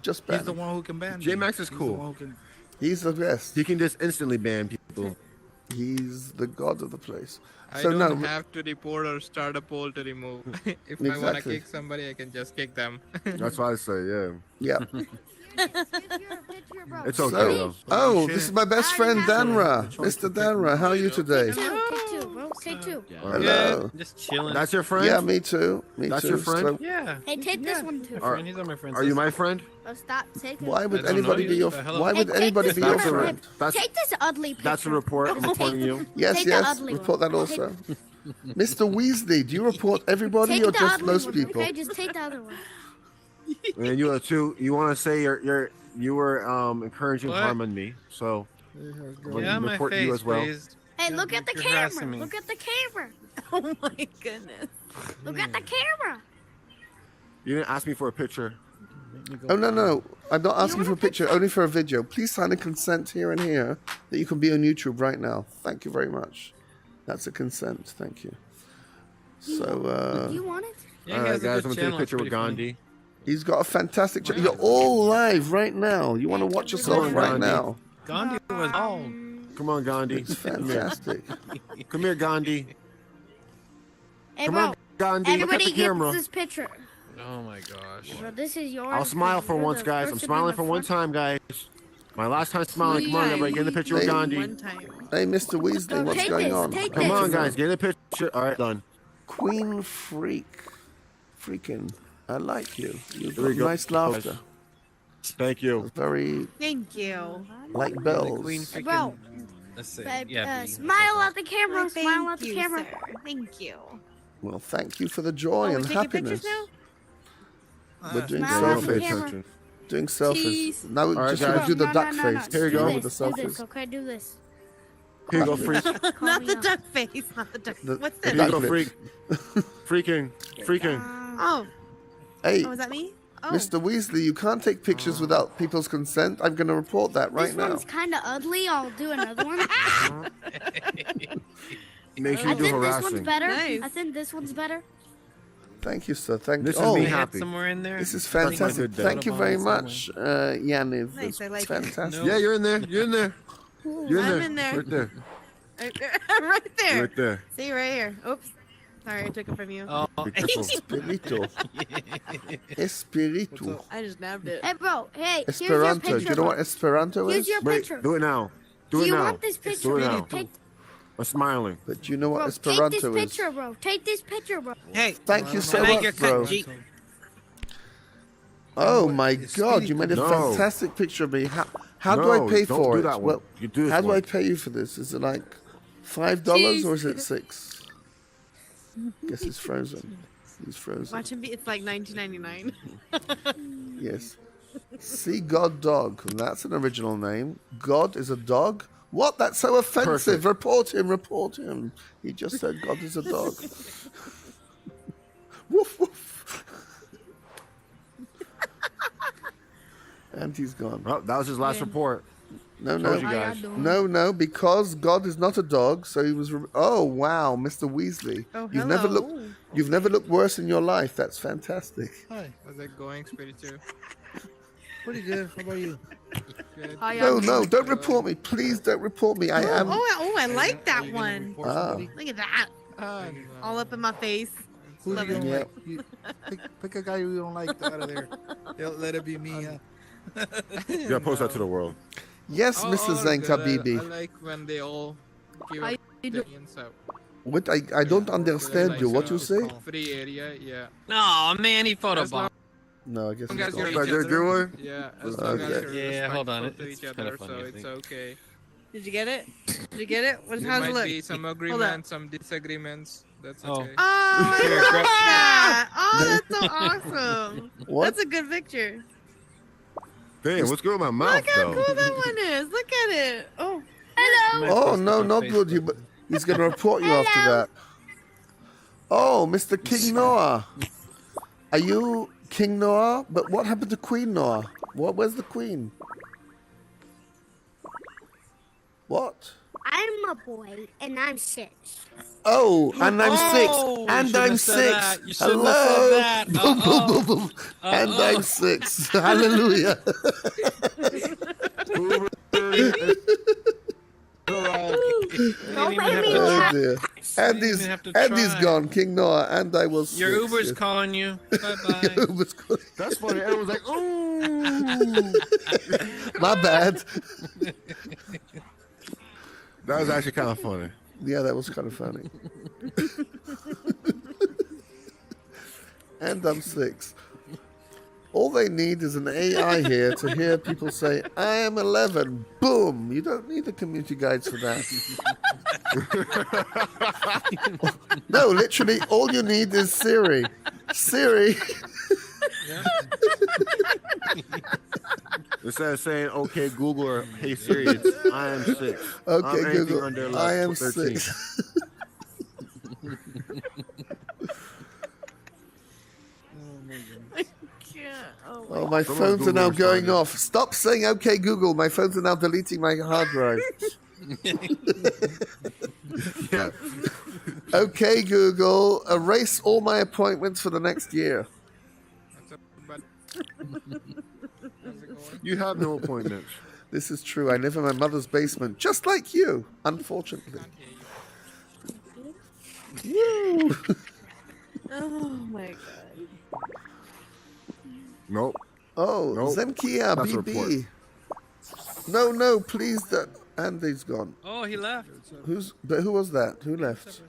Just ban He's the him. one who can ban. J Max you. is He's the cool. one who can- He's the best. He can just instantly ban people. He's the god of the place. I So don't no, have to report or start a poll to remove. If I want to Exactly. kick somebody, I can just kick them. That's what I say. Yeah. yeah. It's okay So, though. oh, this is my best friend Danra, Mr. Danra. How are you today? Take two, bro. Take two. Hello. Just chilling. That's your friend. Yeah, me too. Me That's too. your friend? So Yeah. Hey, take this one too. Are, He's on my friend's are you list. my friend? Oh, stop. Take it. why would I don't know anybody you. be your? Hello. Why would Hey, take anybody this be your That's a picture. friend? That's Take this ugly picture. that's a report. I'm Just reporting take- you. Yes, Take the yes. ugly Report one. that also. Mr. Weasley, do you report everybody Take or the just ugly most one. people? Okay, just take the other one. And you are too. You want to say you were encouraging What? harm on me. So I'm Yeah, gonna my report face, you as well. please. Hey, look at the You're harassing camera. me. Look at the camera. Oh my goodness. Look at the camera. You didn't ask me for a picture. Oh no, I'm not asking for a picture, only for a video. Please sign a consent here and here that you can be on YouTube right now. Thank you very much. That's a consent. Thank you. So You want it? Yeah, All he right, has a guys, good I'm gonna take channel, a picture it's with pretty funny. Gandhi. he's got a fantastic. You're all live right now. You want to watch yourself on, right Gandhi. now? Gandhi was all. Come on, Gandhi. It's fantastic. Come here, Gandhi. Hey, Come bro. on, Gandhi. Look at Everybody the gets camera. this picture. Oh my gosh. Bro, this is yours. I'll smile for You're once, the guys. first I'm to be smiling in for the one front. time, guys. My last time smiling. Come on, everybody, get in the picture with Hey. Gandhi. One time. Hey, Mr. Weasley, what's Take going this, on? take Come this. on, guys, get in the picture. All right, done. Queen Freaking. I like you. You've There we got go. nice laughter. Thank you. Very Thank you. like bells. Bro, Let's see. smile at the camera. Smile at the you, camera. sir. Thank you. Well, thank you for the joy Oh, and we're taking happiness. pictures now? We're doing Smile at the selfies. camera. Doing selfies. Cheese. Now we're All right, just guys. gonna do the No, duck no, face. Here you do go. with the this, do selfies. this, okay, do this. Here you go, freak. Not the duck face. Not the duck. What's Here this? you go, freak. Freaking. Oh. Hey, Oh, is that me? Oh. Mr. Weasley, you can't take pictures without people's consent. I'm gonna report that right This now. one's kind of ugly. I'll do another one. Make sure I you do think this one's harassing. better. Nice. I think this one's better. Thank you, sir. Thank This you. is me Oh, happy. Somewhere in there. this is That's my fantastic. good day. Thank you very much, Yaniv. Nice, I like it. fantastic. Yeah, you're in there. You're in there. You're in I'm there. in there. Right there. Right there. Right there. See right here. Oops. Sorry, I took it from you. Oh, Be careful. Espirito. Espiritu. I just nabbed it. Hey, bro. Hey, here's your Esperanto. picture. Do you know what Esperanto Here's is? your Wait, picture. do it now. Do Do it you now. want this Do picture? it now. Take, I'm smiling. But do you know what bro, take this Esperanto is? picture, bro. Take this picture, bro. hey. Thank you so Can I make much, your bro. cut, Jeep? Oh my God! You made a No. fantastic picture of me. How do I No, pay don't for do it? that one. Well, You do this how do one. I pay you for this? Is it like $5 or is it $6? Guess it's frozen. He's frozen. Watch him be. It's like 1999. Yes. See God Dog. And that's an original name. God is a dog. What? That's so offensive. Perfect. Report him. Report him. He just said God is a dog. Woof woof. And he's gone. Oh, that was his last report. No, Told no, you guys. no, because God is not a dog, so he was. Oh wow, Mr. Weasley, Oh, you've never hello. looked, you've never looked worse in your life. That's fantastic. Hi. How's it going, Spiritu? Pretty good. How about you? Good. Hi, No, I'm- no, don't report me, please. Don't report me. I am. I like that one. Ah, Look at that. Ah, All up in my face. Who Love you don't it. like? Pick a guy you don't like out of there. Let it be me. You gotta post that to the world. yes, Oh, Mr. all Zenka good. I Bibi. like when they all give How up you the do- insult. What? I don't understand Like, you. What you say? Free area, yeah. No, man, he As photobombed. long No, I guess as it's you're not. Like they're doing? Yeah, as long as Okay. you're Yeah, hold on, respectful to it's each kinda other, funny, so I it's think. okay. Did you get it? Did you get it? There How's it might look? be some Hold up. agreements, some disagreements. That's Oh. okay. Oh, I Here, love grab- that. Oh, that's so awesome. What? That's a good picture. Damn, what's good with my mouth Look how though? cool that one is. Look at it. Oh, Hello. Oh no, not good. He's going to report you after that. Oh, Mr. King Noah, are you King Noah? But what happened to Queen Noah? Where's the Queen? What? I'm a boy and I'm 6. Oh, and I'm Oh, 6. And you I'm shouldn't have said 6. that. You shouldn't Hello. have said that. And I'm 6. Hallelujah. Don't make me Oh laugh. dear. Andy's have to try. gone, King Noah, and I was. Your 6, Uber's yes. calling you. Bye bye. Uber's calling. That's funny. Everyone's like, ooh. My bad. That was actually kind of funny. Yeah, that was kind of funny. And I'm 6. All they need is an AI here to hear people say, I am 11. Boom. You don't need the community guides for that. No, literally, all you need is Siri. Siri. Instead of saying, okay, Google or hey Siri, it's, I am 6. Okay, I'm anything Google. under, like, I am 13. 6. Oh, my Someone's phones are now Googling going something. off. Stop saying okay, Google. My phones are now deleting my hard drive. Yeah. Okay, Google, erase all my appointments for the next year. You have no appointments. This is true. I live in my mother's basement, just like you, unfortunately. Woo! oh my god. Nope. Oh, Nope. Zenkia, That's a report. BB. No, please. Andy's gone. Oh, he left. But who was that? Who left?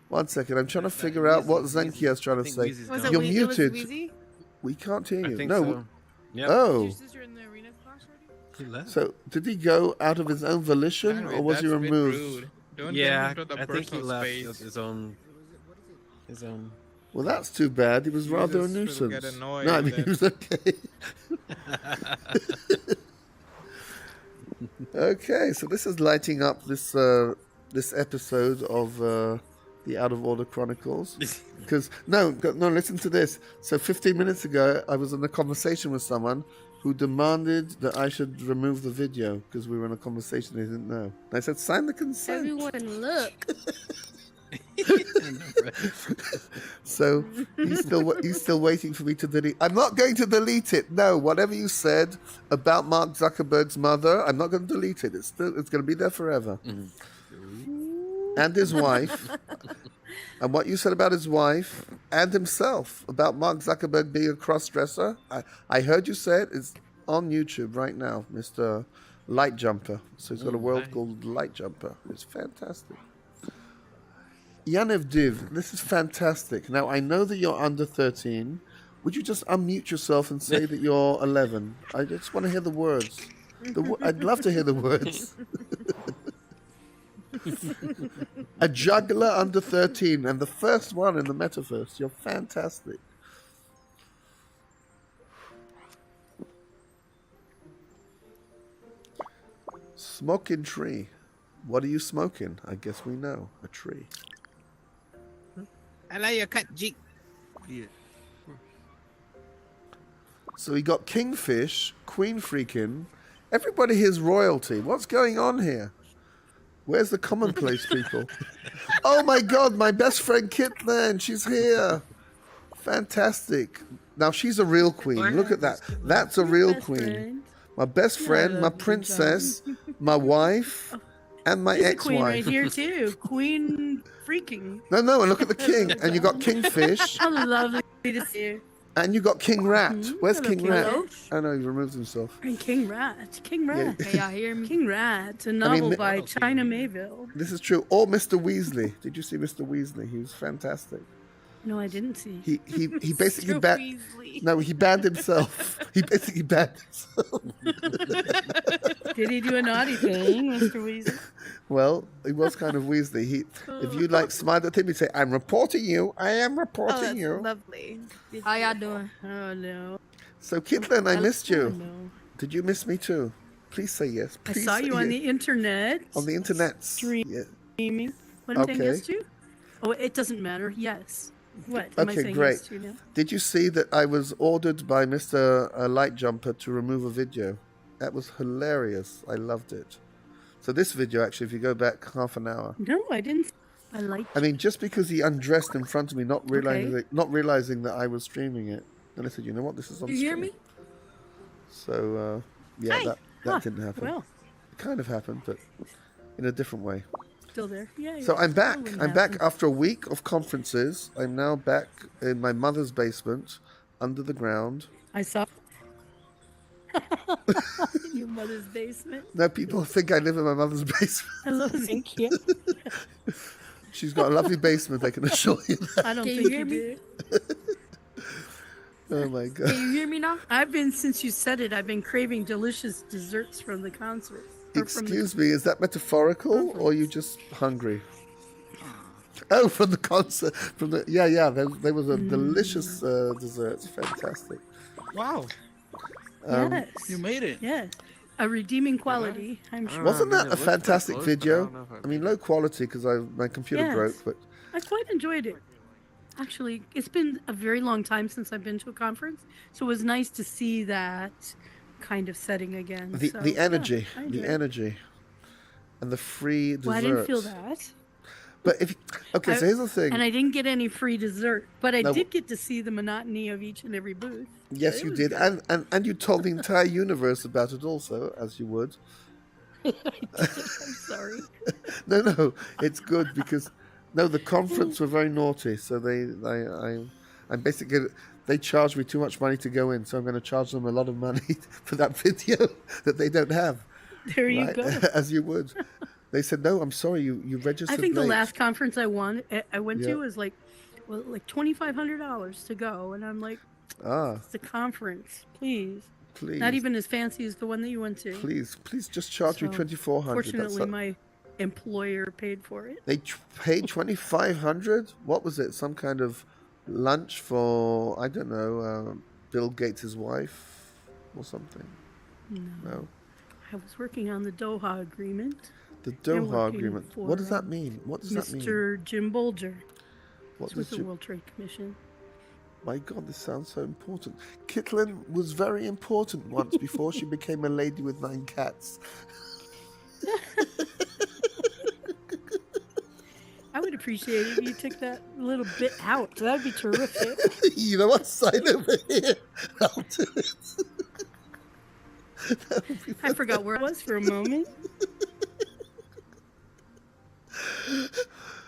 1 second. I'm trying to figure out what Zenkia's trying to say. Was it You're Wee- it was muted. Wheezy? We can't hear you. think No. so. Yep. Oh. Is your sister in the arena class already? He left. So did he go out of his own volition, Anyway, or was he that's a bit removed? rude. Don't Yeah, get into the I think he personal left space. his own. His own. Well, that's too bad. He was rather a Jesus will get nuisance. annoyed No, I mean then. he was okay. Okay, so this is lighting up this this episode of the Out of Order Chronicles. Because no, listen to this. So 15 minutes ago, I was in a conversation with someone who demanded that I should remove the video because we were in a conversation they didn't know. And I said, sign the consent. Everyone, look. So he's still waiting for me to delete. I'm not going to delete it. No, whatever you said about Mark Zuckerberg's mother, I'm not going to delete it. It's going to be there forever. And his wife, and what you said about his wife and himself about Mark Zuckerberg being a cross-dresser. I heard you say it. It's on YouTube right now, Mr. Light Jumper. So he's got a world called Light Jumper. It's fantastic. Yanev Div, this is fantastic. Now, I know that you're under 13. Would you just unmute yourself and say that you're 11? I just want to hear the words. I'd love to hear the words. A juggler under 13 and the first one in the metaverse. You're fantastic. Smoking tree. What are you smoking? I guess we know. A tree. I like your cut, G. Yeah. So we got Kingfish, Queen Freakin'. Everybody here's royalty. What's going on here? Where's the commonplace people? Oh my god, my best friend Kitlane, she's here. Fantastic. Now she's a real queen. Look at that. That's a real queen. My best friend, my princess, my wife, and my She's a queen ex-wife. right here too. Queen freaking. No, and look at the king. And you got Kingfish. How lovely to see you. And you got King Rat. Where's Hello, King King Rat? Rat. Oh no, he removed himself. And King Rat. King Rat. Yeah. Can y'all hear me? King Rat. A mean, novel by China Mayville. This is true. Or Mr. Weasley. Did you see Mr. Weasley? He was fantastic. No, I didn't see. He basically Mr. banned. Weasley. No, he banned himself. He basically banned himself. Did he do a naughty thing, Mr. Weasley? Well, he was kind of Weasley. If you like smiled at him, he'd say, "I'm reporting you. I am reporting you." Lovely. How y'all doing? Oh no. So, Kitlane, I missed Oh, you. no. Did you miss me too? Please say yes. I Please saw say you on yes. the internet. On the internet. Streaming. Yeah. What am I saying Okay. yes to? Oh, it doesn't matter. Yes. What am I Okay, saying great. yes to now? Did you see that I was ordered by Mr. Light Jumper to remove a video? That was hilarious. I loved it. So this video, actually, if you go back half an hour. No, I didn't. I like. I mean, just because he undressed in front of me, not realizing that I was streaming it, and I said, "You know what? This is on You stream." hear me? So yeah, Hi. that didn't happen. Well, It kind of happened, but in a different way. still there. Yeah. So yeah. I'm back. That wouldn't I'm back happen. after a week of conferences. I'm now back in my mother's basement, under the ground. I saw. In your mother's basement. Now people think I live in my mother's basement. Hello, Zinkia. She's got a lovely basement, I can assure you that. I don't Can you think hear you me? do. Oh my god. Can you hear me now? Since you said it, I've been craving delicious desserts from the concert. Excuse me, is that metaphorical or are you just hungry? Oh, from the concert. There was a delicious dessert. Fantastic. Wow. Yes. You made it. Yes. A redeeming quality, I'm sure. Wasn't that a fantastic close, but I video? don't know if I I mean, low quality because my computer Yes. broke, but I quite enjoyed it. Actually, it's been a very long time since I've been to a conference, so it was nice to see that kind of setting again. the So, energy, yeah, I the enjoyed it. energy, and the free desserts. Well, I didn't feel that. But so here's the thing. And I didn't get any free dessert, but I No. did get to see the monotony of each and every booth. Yes, It you was did, good. and you told the entire universe about it also, as you would. I'm sorry. No, it's good because the conference were very naughty, so I'm basically they charged me too much money to go in, so I'm going to charge them a lot of money for that video that they don't have. There you right? go. As you would. They said, no, I'm sorry, you registered I think the late. last conference I went Yeah. to was like $2,500 to go, and I'm like, it's a conference, please. Please. Not even as fancy as the one that you went to. Please just charge me $2,400. Fortunately, my employer paid for it. They paid $2,500. What was it? Some kind of lunch for, I don't know, Bill Gates' wife or something? No. I was working on the Doha Agreement. The Doha Agreement. What does that mean? What does that mean? Mr. Jim Bolger. What with the World Trade Commission. My God, this sounds so important. Kitlane was very important once before she became a lady with 9 cats. I would appreciate it if you took that little bit out. That'd be terrific. You know what? Sign over here. I'll do it. I forgot where I was for a moment.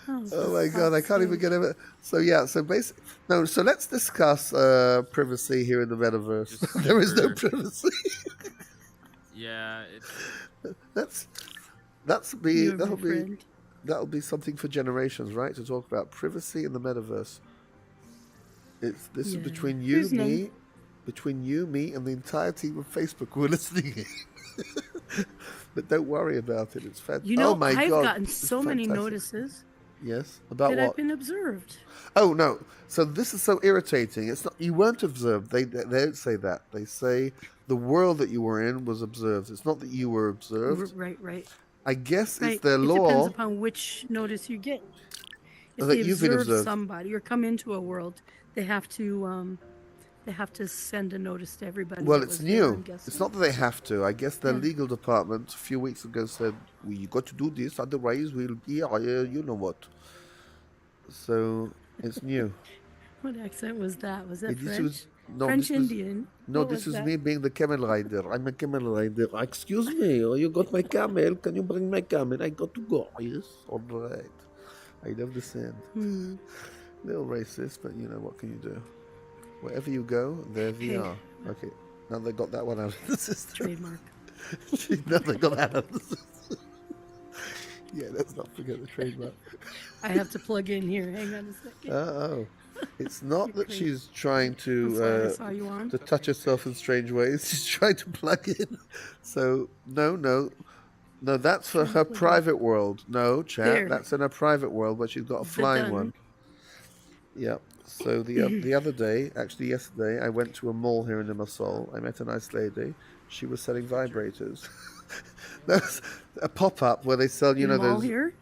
Oh my God, I can't even get it. So yeah, so basically, no. So let's discuss privacy here in the metaverse. There is no privacy. Yeah, that'll be something for generations, right? To talk about privacy in the metaverse. This is between you, me, and the entire team of Facebook who are listening. But don't worry about it. It's fantastic. You know, oh my I've God, gotten so many fantastic. notices. Yes, about that what? I've been observed. Oh no! So this is so irritating. It's not you weren't observed. They don't say that. They say the world that you were in was observed. It's not that you were observed. Right. I guess Right. it's their It law. depends upon which notice you get. If that they you've been observe observed. somebody or come into a world, they have to send a notice to everybody. Well, that it's was there, I'm new. guessing. It's not that they have to. I guess their Yeah. legal department a few weeks ago said, well, you got to do this, otherwise we'll be, you know what. So it's new. What accent was that? Was that This French? was- no, French this was- Indian. No, What this was is that? me being the camel rider. I'm a camel rider. Excuse me, oh, you got my camel. Can you bring my camel? I got to go. Yes, all right. I love the sand. Little racist, but you know, what can you do? Wherever you go, there we Hey. are. Okay, now they got that one out of the system. Trademark. Now they got that out of the system. Yeah, let's not forget the trademark. I have to plug in here. Hang on a second. Oh. It's not that crazy. she's trying I'm sorry, I saw to you on. to touch herself in strange ways. She's trying to plug in. So no, that's for her private world. No, chat. There. That's in her private world, but she's got a The flying done. one. Yeah. So the other day, actually yesterday, I went to a mall here in Limassol. I met a nice lady. She was selling vibrators. That's a pop up where they sell, you know, mall those. here?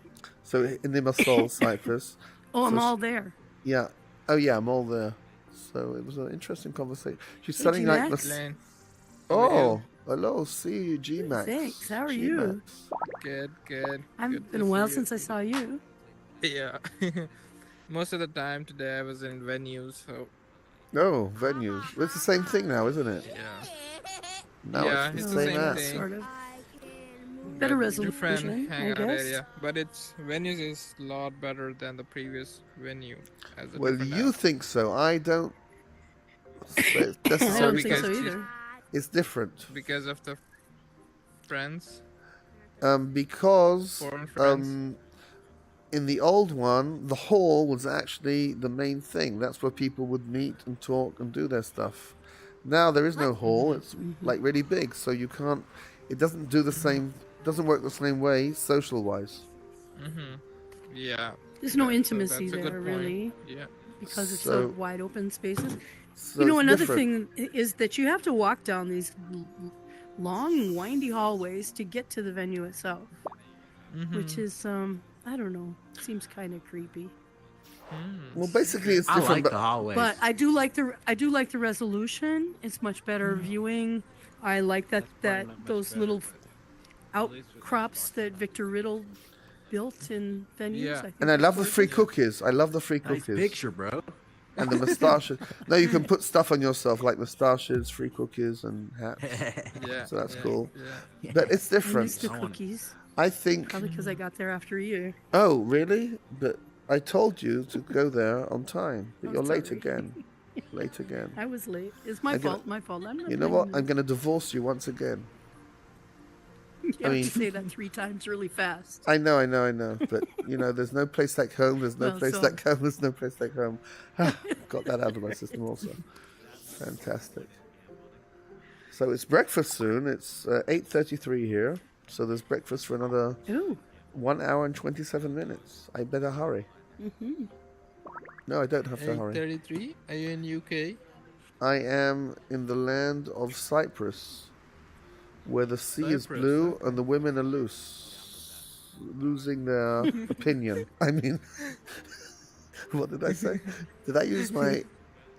So in Limassol, Cyprus. Oh, I'm So all there. Yeah. Oh, yeah, I'm all there. So it was an interesting conversation. She's Hey, selling like G-Max. Kitlane. Oh, hello, see you, G-Max. Thanks. How are G-Max. you? Good. It's Good been to a while see you. since I saw you. Yeah. Most of the time today I was in venues, so No, venues. It's the same thing now, isn't it? yeah. No, Yeah, it's it's the the same same as. thing. Sort of. Better resolution, Different I hangout guess. area, but it's venues is a lot better than the previous venue. As a Well, different you app. think so. I don't. say I don't think because so you- either. It's different. because of the friends. Because Foreign friends. in the old one, the hall was actually the main thing. That's where people would meet and talk and do their stuff. Now there is no hall. It's like really big, so you can't. It doesn't do the same. Doesn't work the same way social wise. Yeah. There's no So intimacy that's a good there, point. really. Yeah. Because it's So- so wide open spaces. So You know, it's another different. thing is that you have to walk down these long, windy hallways to get to the venue itself, which is, I don't know, seems kind of creepy. Well, basically, it's I different. like but the hallways. But I do like the resolution. It's much better viewing. I like that those little outcrops that Victor Riddle built in venues. Yeah. I think And I they're love the free gorgeous. cookies. I love the free Nice cookies. picture, bro. And the moustaches. No, you can put stuff on yourself like moustaches, free cookies, and hats. Yeah. So that's yeah, cool. Yeah. But it's I different. missed the cookies. I think. Probably because I got there after you. Oh, really? But I told you to go there on time. But I'm you're late sorry. again. Late again. I was late. It's my I'm gonna- fault. My fault. I'm not You know blaming what? you. I'm going to divorce you once again. You have to say that 3 times really fast. I know. But, there's no place like home. There's no Well, place so- like home. There's no place like home. Got that out of my system also. Fantastic. So it's breakfast soon. It's 8:33 here. So there's breakfast for another 1 hour and 27 minutes. I better hurry. Mm-hmm. No, I don't have to hurry. 33. Are you in UK? I am in the land of Cyprus, where the sea is blue and the women are losing their opinion. I mean, what did I say? Did I use my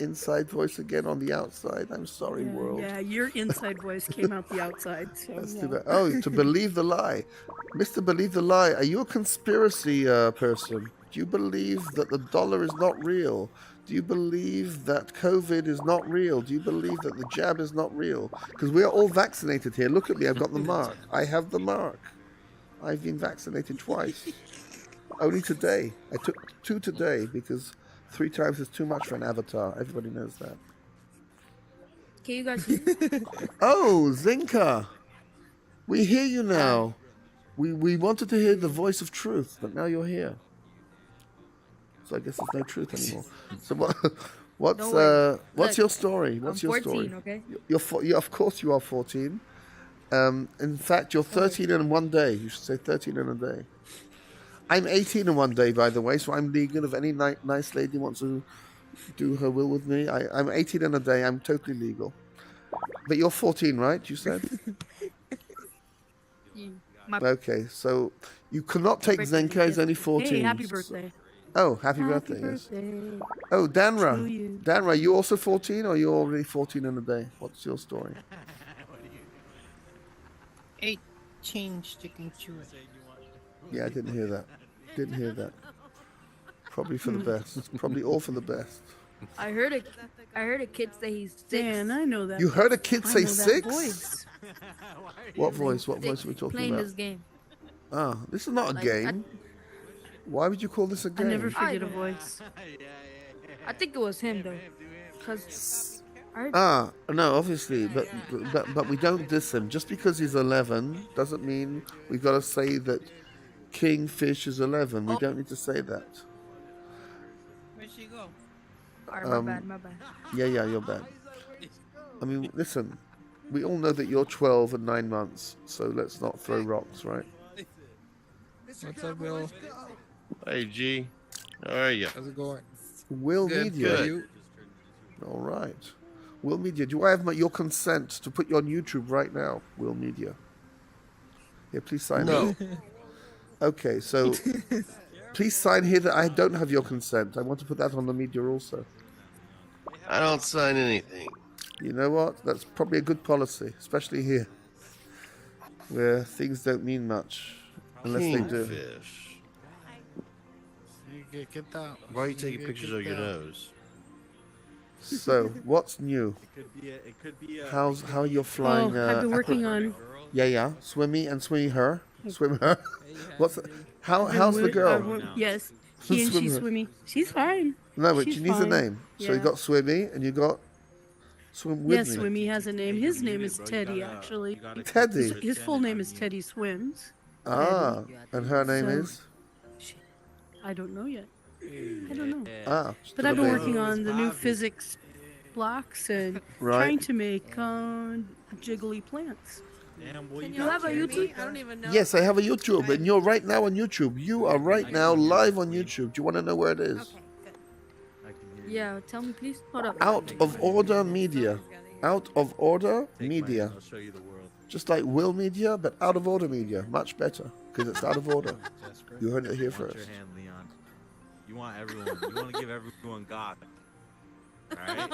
inside voice again on the outside? I'm sorry, world. Yeah, your inside voice came out the outside. So Let's do that. Oh, to believe the lie. Mr. Believe the Lie, are you a conspiracy person? Do you believe that the dollar is not real? Do you believe that COVID is not real? Do you believe that the jab is not real? Because we are all vaccinated here. Look at me, I've got the mark. I have the mark. I've been vaccinated twice. Only today. I took 2 today because 3 times is too much for an avatar. Everybody knows that. Can you guys Oh, Zinka! We hear you now. We wanted to hear the voice of truth, but now you're here. So I guess there's no truth anymore. So what's your story? What's I'm your 14, story? okay? You're of course you are 14. In fact, you're 13 in one day. You should say 13 in a day. I'm 18 in one day, by the way, so I'm legal. If any nice lady wants to do her will with me, I'm 18 in a day. I'm totally legal. But you're 14, right? You said. Okay, so you cannot take Zenka. He's only 14. Hey, happy birthday. Oh, happy birthday, yes. Oh, Danra. Danra, you also 14 or you're already 14 in a day? What's your story? 18 sticking to it. Yeah, I didn't hear that. Didn't hear that. Probably for the best. Probably all for the best. I heard a kid say he's 6. Dan, I know that. You heard a kid say I know that 6? voice. What voice? What voice are we talking Playing about? this game. Ah, this is not a game. Why would you call this a game? I never forget a voice. I think it was him though, because No, obviously, but we don't diss him. Just because he's 11 doesn't mean we've got to say that Kingfish is 11. We don't need to say that. Where'd she go? Alright, my bad. Yeah, you're bad. I mean, listen, we all know that you're 12 and 9 months, so let's not throw rocks, right? What's up, Will? Hey, G. How are you? How's it going? Will Good, Media. good. All right. Will Media, do I have your consent to put you on YouTube right now? Will Media. Yeah, please sign No. in. Okay, so please sign here that I don't have your consent. I want to put that on the media also. I don't sign anything. You know what? That's probably a good policy, especially here, where things don't mean much unless they do. Kingfish. Get that. Why are you taking pictures of your nose? So, what's new? It could be a How you're flying? I've been working on. Yeah. Swimmy and swimmy her. Swim her. How's the girl? Yes, he and Swim she's her. swimming. She's fine. No, but She's she needs fine. a name. So you Yeah. got Swimmy and you got Swim with Yes, me. Swimmy has a name. His name is Teddy, actually. Teddy. His full name is Teddy Swims. Ah, and her name So- is? I don't know yet. I don't know. Ah, But I've been still a working baby. on the new physics blocks and Right. trying to make jiggly plants. You have a YouTube? I don't even know. Yes, I have a YouTube, and you're right now on YouTube. You are right now live on YouTube. Do you want to know where it is? Yeah, tell me please. Hold up. Out of Order Media. Out of Order Media. I'll show you the world. Just like Will Media, but Out of Order Media. Much better, because it's out of order. You heard it here Want first. your hand, Leon. You want everyone. You want to give everyone God. Alright?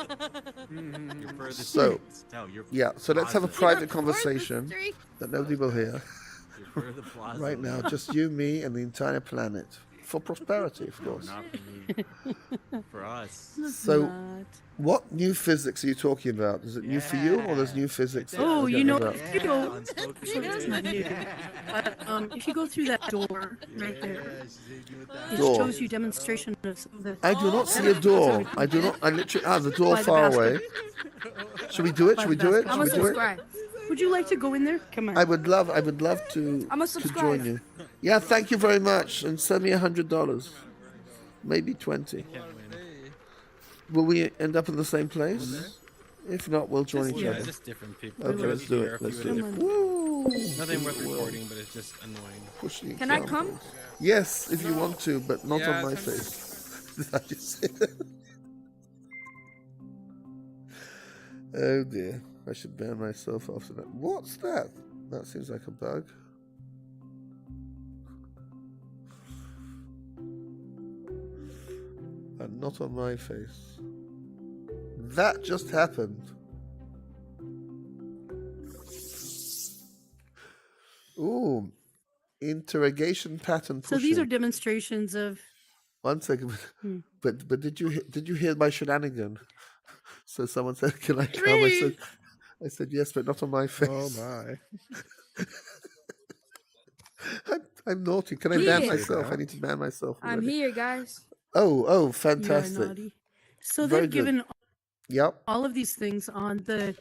You're for the So, streets. No, you're yeah, so let's have a positive. private conversation that nobody will hear. You're for the plaza. Right now, just you, me, and the entire planet. For prosperity, of No, course. not for me. For us. So, what new physics are you talking about? Is it new for you, or there's new physics? that Oh, I you don't know, about? if you go, it's not new. But if you go through that door right there, it Door. shows you demonstration of some of the. I do not see a door. I do not. I literally. The door By the far basket. away. Should we do it? Should we do it? I'm Should gonna we do it? subscribe. Would you like to go in there? Come on. I would love to, I'm a to subscribe. join you. Yeah, thank you very much. And send me $100. Maybe 20. Will we end up in the same place? If not, we'll join each other. Just different people. Okay, let's do it. Let's do it. Woo! Nothing worth recording, but it's just annoying. Pushing Can I come? Yes, if you want to, but not Yeah, on my come. face. Did I just say that? Oh dear. I should ban myself after that. What's that? That seems like a bug. And not on my face. That just happened. Ooh. Interrogation pattern So pushing. these are demonstrations of. 1 second. But did you hear my shenanigan? So someone said, "Can I come?" I said yes, but not on my face. Oh my! I'm naughty. Can I ban myself? I need to ban myself. I'm already. here, guys. Oh, fantastic! So Very they've good. given Yep. all of these things on the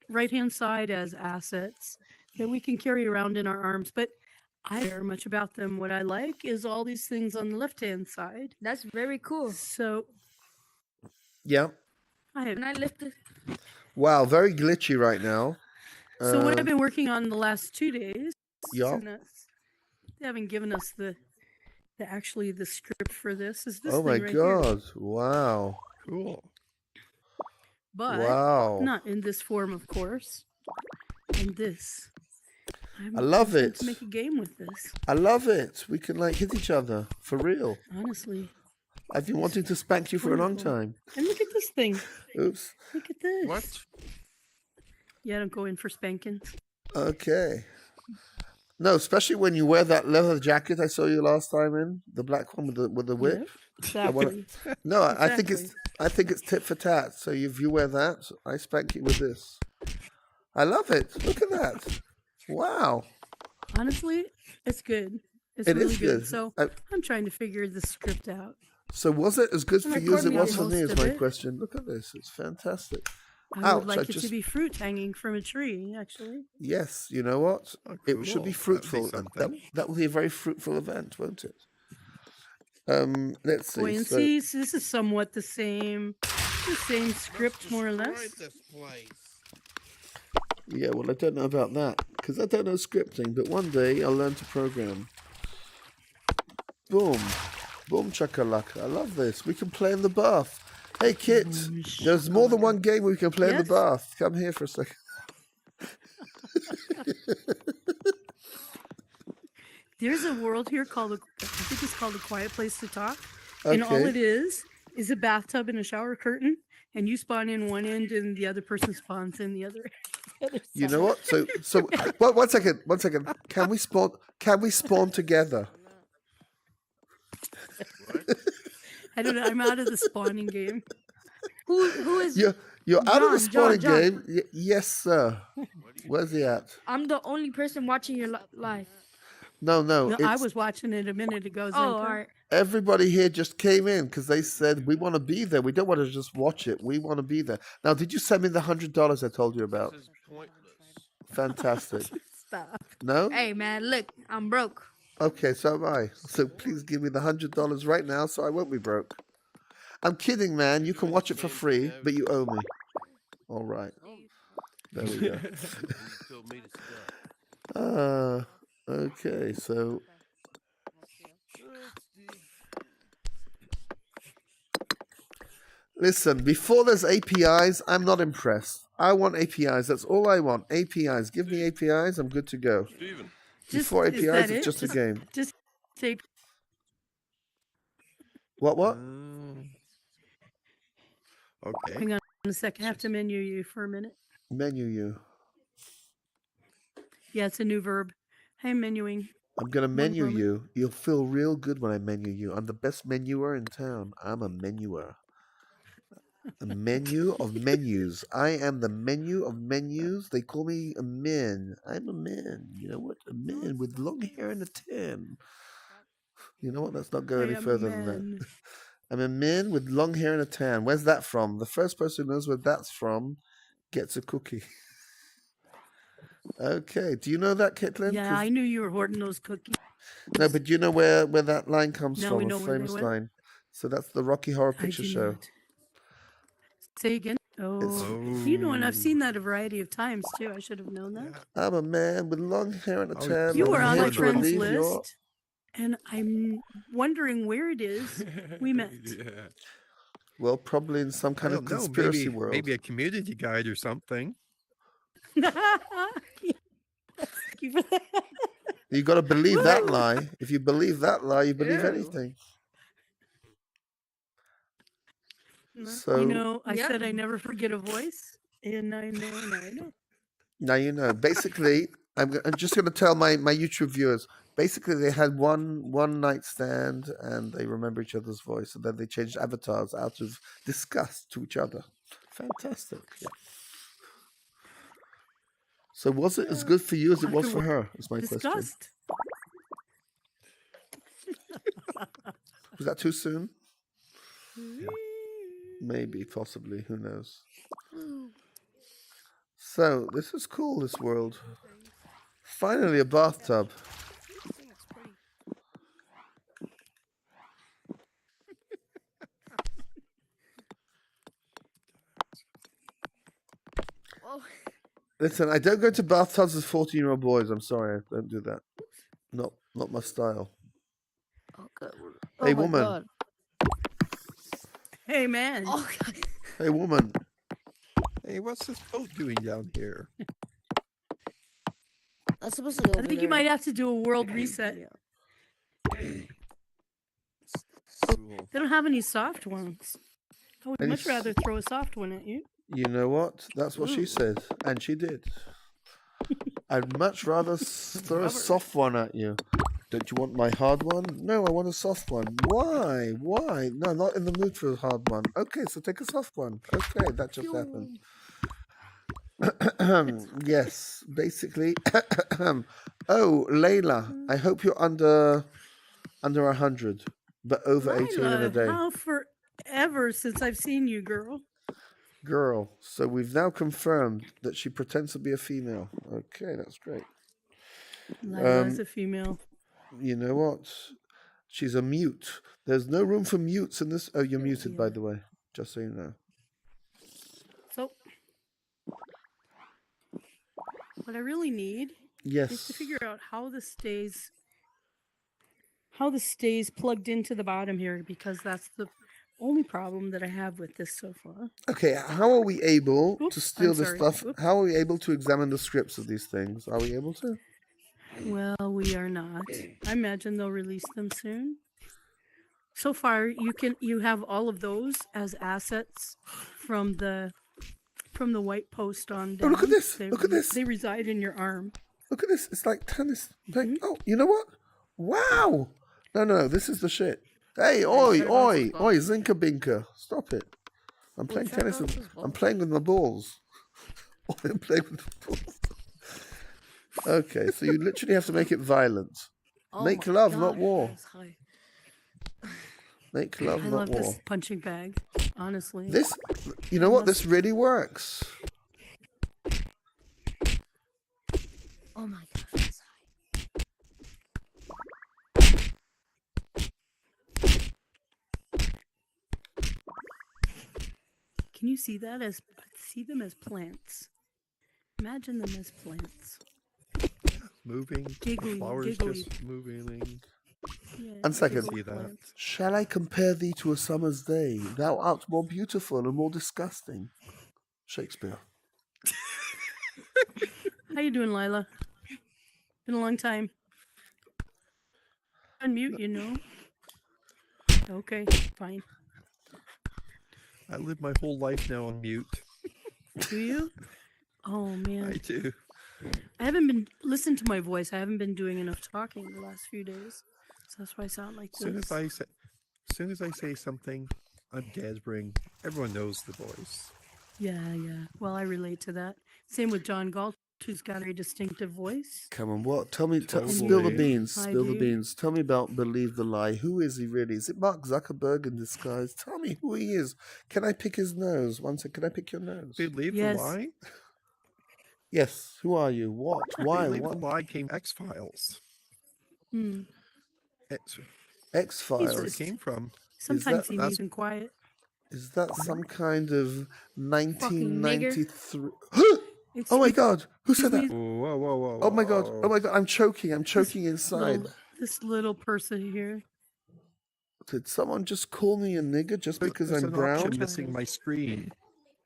right hand side as assets that we can carry around in our arms, but I don't care much about them. What I like is all these things on the left hand side. That's very cool. So Yep. Can I lift it? Wow, very glitchy right now. So what I've been working on the last 2 days. Yeah. and they haven't given us the script for this. Is this Oh my thing right here. God! Wow. Cool. But Wow. not in this form, of course. In this. I love intend it. To make a game with this. I love it. We can like hit each other for real. Honestly. I've been wanting to spank you for a long time. And look at this thing. Oops. Look at this. What? Yeah, don't go in for spankings. Okay. No, especially when you wear that leather jacket I saw you last time in, the black one with the whip. I wanna- Exactly. No, I think Exactly. it's tit for tat. So if you wear that, I spank you with this. I love it. Look at that. Wow. Honestly, it's good. It's It really is good. good. So I'm trying to figure the script out. So was it as good And for I you as it was for coordinated me? most Is of my it. question. Look at this. It's fantastic. I would Ouch! like I it just to be fruit hanging from a tree, actually. yes. You know what? It should be cool. That'd be fruitful. And something. that will be a very fruitful event, won't it? Let's see. Buoyancy. So this is somewhat the same script, more or less. Yeah, well, I don't know about that because I don't know scripting, but one day I'll learn to program. Boom. Boom chakalaka. I love this. We can play in the bath. Hey, Kit, there's more than one game we can play in the Yes? bath. Come here for a second. There's a world here called I think it's called A Quiet Place to Talk. And all Okay. it is a bathtub and a shower curtain, and you spawn in one end and the other person spawns in the other. You know what? So well, one second. Can we spawn together? I don't know. I'm out of the spawning game. Who is? You're out of the John, spawning John. game. Yes, sir. Where's he at? I'm the only person watching your live. No. No, I it's- was watching it a minute ago. Oh, Zenka. all right. Everybody here just came in because they said we want to be there. We don't want to just watch it. We want to be there. Now, did you send me the $100 I told you about? Fantastic. Stop. No? Hey, man, look, I'm broke. Okay, so am I. So please give me the $100 right now so I won't be broke. I'm kidding, man. You can watch it for free, but you owe me. All right. There we go. Okay, so listen, before there's APIs, I'm not impressed. I want APIs. That's all I want. APIs. Give me APIs. I'm good to go. Before Is APIs, that it's it? just a game. Just say What? Okay. hang on a second. I have to menu you for a minute. Menu you. Yeah, it's a new verb. Hey, menuing. I'm going to One menu moment. you. You'll feel real good when I menu you. I'm the best menuer in town. I'm a menuer. A menu of menus. I am the menu of menus. They call me a man. I'm a man. You know what? A man with long hair and a tan. You know what? Let's not go I any am a further than man. that. I'm a man with long hair and a tan. Where's that from? The first person who knows where that's from gets a cookie. Okay. Do you know that, Kitlane? Yeah, I knew you were hoarding those cookies. No, but do you know where that line comes Now from? we A know where they famous went. line. So that's the Rocky Horror I Picture do Show. not. Say again. Oh, you know, and I've seen that a variety of times too. I should have known that. I'm a man with long hair and a tan. You I'm were on here my to friends relieve list, your- and I'm wondering where it is we met. Well, probably in some kind I of don't know. conspiracy Maybe world. maybe a community guide or something. Thank you for that. You got to believe that Woo! lie. If you believe that lie, you believe Ew. anything. You So know, I said I never forget a voice, and I know, and I know. now you know. Basically, I'm just going to tell my YouTube viewers. Basically, they had one night stand, and they remember each other's voice, and then they changed avatars out of disgust to each other. Fantastic. Yeah. So was it as good for you as it was for her? Is my question. Disgust. Was that too soon? Maybe, possibly. Who knows? So this is cool. This world. Finally, a bathtub. Listen, I don't go to bathtubs with 14-year-old boys. I'm sorry, I don't do that. Not my style. Okay. Hey, Oh my woman. God. Hey, man. Oh, God. Hey, woman. Hey, what's this boat doing down here? That's supposed to go I think you might have to do a world reset. They don't have any soft ones. I would Any much rather throw a soft one at you. You know what? That's what she said, and she did. I'd much rather throw a soft one at you. Don't you want my hard one? No, I want a soft one. Why? Why? No, not in the mood for a hard one. Okay, so take a soft one. Okay, that just happened. Yes, basically. Oh, Layla, I hope you're under 100, but over 18 in a day. How forever since I've seen you, girl. Girl. So we've now confirmed that she pretends to be a female. Okay, that's great. Lila's a female. You know what? She's a mute. There's no room for mutes in this. Oh, you're muted, by the way. Just so you know. So, what I really need is to figure out how this stays plugged into the bottom here, because that's the only problem that I have with this so far. Okay, how are we able to steal I'm this sorry. stuff? Oops. How are we able to examine the scripts of these things? Are we able to? Well, we are not. I imagine they'll release them soon. So far, you have all of those as assets from the white post on down. Oh, look at this! They, Look at this! They reside in your arm. Look at this! It's like tennis. Like, oh, you know what? Wow! No, this is the shit. Hey, oi, Zinka Binka. Stop it. I'm playing tennis. I'm playing with my balls. I'm playing with the balls. Okay, so you literally have to make it violent. Make love, not war. Make love, I not love war. this punching bag, honestly. This, you know what? This really works. Oh my God. That's Can you see that see them as plants? Imagine them as plants. Moving. Giggly, Flowers giggly. just moving. Yeah, One second. See that? Shall I compare thee to a summer's day? Thou art more beautiful and more disgusting. Shakespeare. How you doing, Lila? Been a long time. Unmute, you know. Okay, fine. I live my whole life now on mute. Do you? Oh man. I do. I haven't been listen to my voice. I haven't been doing enough talking the last few days, so that's why I sound like As this. soon as I say something, I'm gaspering. Everyone knows the voice. Yeah. Well, I relate to that. Same with John Galt, who's got a distinctive voice. Come on, what? Tell me, spill the beans. Spill the beans. Tell me about Believe the Lie. Who is he really? Is it Mark Zuckerberg in disguise? Tell me who he is. Can I pick his nose? One second, can I pick your nose? Believe the Lie? Yes. Who are you? What? Why? Believe What? the lie came X-Files. Hmm. X X That's where it Files. came from. Sometimes he That's needs been quiet. Is that some kind of Fucking nigger. 1993? It's Oh my me. God! Who said that? whoa, whoa, whoa, Oh my God! whoa. Oh my God! I'm choking! I'm choking inside. This little person here. Did someone just call me a nigger just because There's I'm an brown? option missing my screen.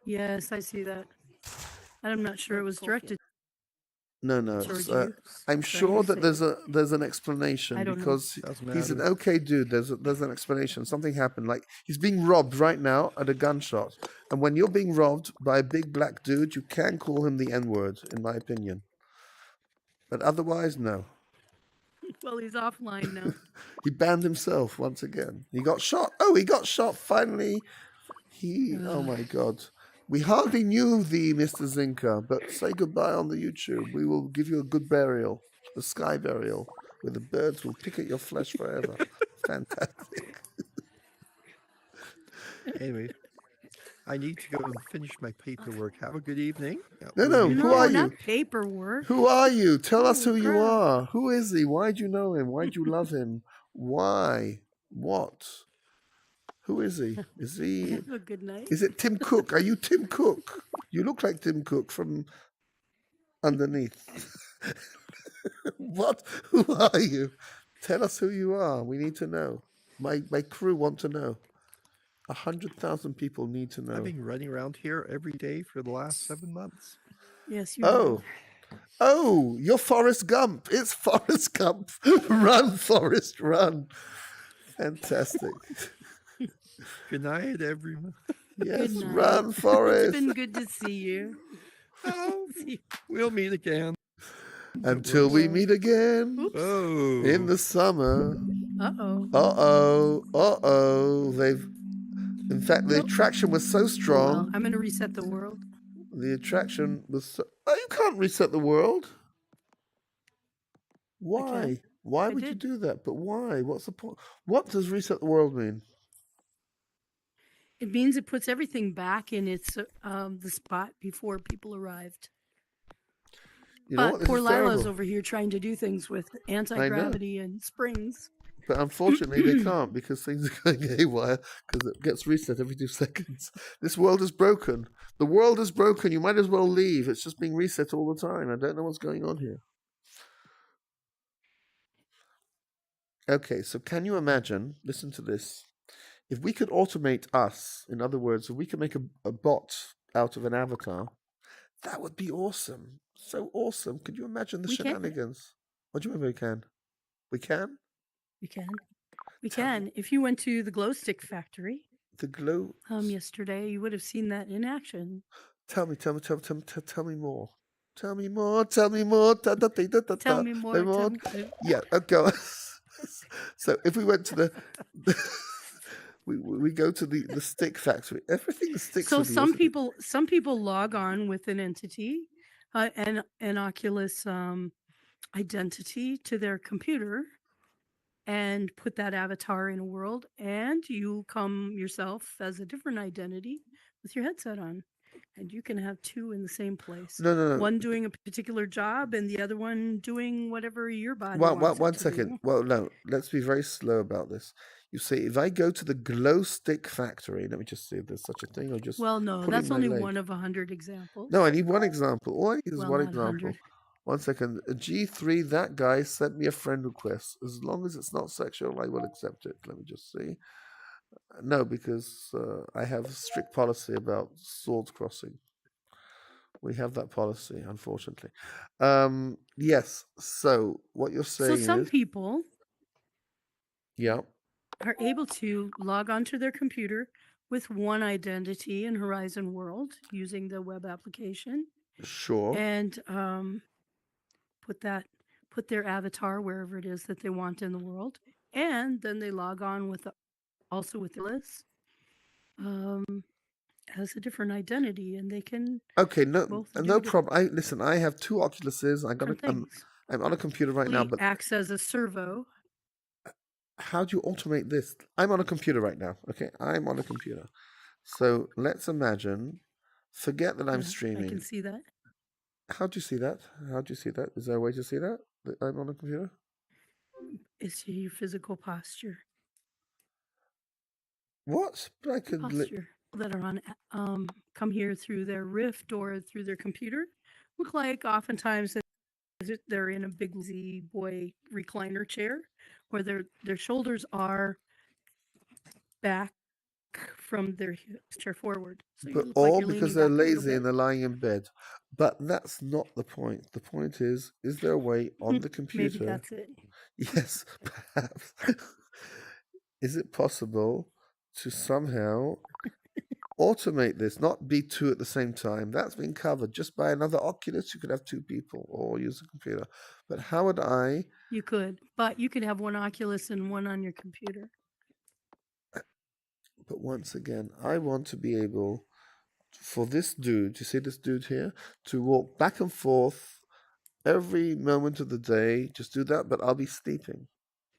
Yes, I see that. And I'm not sure it was directed No, no. towards It's, you. I'm So sure you that say there's an explanation I don't know. because Doesn't he's an matter. okay dude. There's an explanation. Something happened. Like he's being robbed right now at a gunshot. And when you're being robbed by a big black dude, you can call him the N-word, in my opinion. But otherwise, no. Well, he's offline now. He banned himself once again. He got shot. Oh, he got shot finally. Oh my God. We hardly knew thee, Mr. Zinka, but say goodbye on the YouTube. We will give you a good burial, the sky burial, where the birds will pick at your flesh forever. Fantastic. Anyway, I need to go and finish my paperwork. Have a good evening. No, who are you? Not paperwork. Who are you? Tell us who Holy you crap. are. Who is he? Why'd you know him? Why'd you love him? Why? What? Who is he? Is he? Have a good night. Is it Tim Cook? Are you Tim Cook? You look like Tim Cook from underneath. What? Who are you? Tell us who you are. We need to know. My crew want to know. 100,000 people need to know. I've been running around here every day for the last 7 months. Yes, you Oh, you're Forrest Gump. It's Forrest Gump. Run, Forrest, run. Fantastic. Good night, everyone. Yes, Good night. run, Forrest. It's been good to see you. Oh, we'll meet again. Until we meet again Oh. in the summer. Uh-oh. Uh-oh. Uh-oh. In fact, the attraction was so strong. Well, I'm going to reset the world. The attraction was so... Oh, you can't reset the world. Why? Why would you do that? But why? What's the point? What does reset the world mean? It means it puts everything back in its the spot before people arrived. You know what? But This poor is Lila's terrible. over here trying to do things with anti-gravity and springs. But unfortunately, they can't because things are going haywire because it gets reset every 2 seconds. This world is broken. The world is broken. You might as well leave. It's just being reset all the time. I don't know what's going on here. Okay, so can you imagine, listen to this, if we could automate us, in other words, if we could make a bot out of an avatar, that would be awesome. So awesome. Could you imagine the shenanigans? What do you mean we can? We can? We can. We can. If you went to the glow stick factory The glow... yesterday, you would have seen that in action. Tell me more. Tell me more. Tell me more. Tell me more. Tell me more. Yeah, okay. So if we went to the we go to the stick factory. Everything sticks. So with you, some isn't it? people log on with an entity, an Oculus identity to their computer, and put that avatar in a world, and you come yourself as a different identity with your headset on. And you can have two in the same place. No. One doing a particular job and the other one doing whatever your body wants. One it to second. do. Well, no. Let's be very slow about this. You see, if I go to the glow stick factory, let me just see if there's such a thing, or just Well, no, put that's in my only leg. one of 100 examples. No, I need one example. All I need is Well, one not example. 100. One second. G3, that guy sent me a friend request. As long as it's not sexual, I will accept it. Let me just see. No, because I have a strict policy about swords crossing. We have that policy, unfortunately. Yes. So what you're saying So some is, people yeah, are able to log onto their computer with one identity in Horizon World using the web application sure. and put their avatar wherever it is that they want in the world, and then they log on with also with the list as a different identity, and they can Okay, both do no different problem. Listen. I have 2 Oculuses. I'm on a computer right now, but acts as a servo. how do you automate this? I'm on a computer right now. Okay, I'm on a computer. So let's imagine. Forget that I'm Yeah, streaming. I can see that. How do you see that? How do you see that? Is there a way to see that I'm on a computer? It's your physical posture. What? But I could posture that are on come here through their Rift or through their computer look like oftentimes they're in a big lazy boy recliner chair where their shoulders are back from their hips chair forward. So you but look like all you're because leaning they're back a little lazy bit. and they're lying in bed. But that's not the point. The point is there a way on the computer? Maybe that's it. Yes, perhaps. Is it possible to somehow automate this, not be two at the same time? That's been covered. Just by another Oculus, you could have two people or use a computer. But how would I? You could, but you could have one Oculus and one on your computer. But once again, I want to be able for this dude, you see this dude here, to walk back and forth every moment of the day. Just do that, but I'll be sleeping.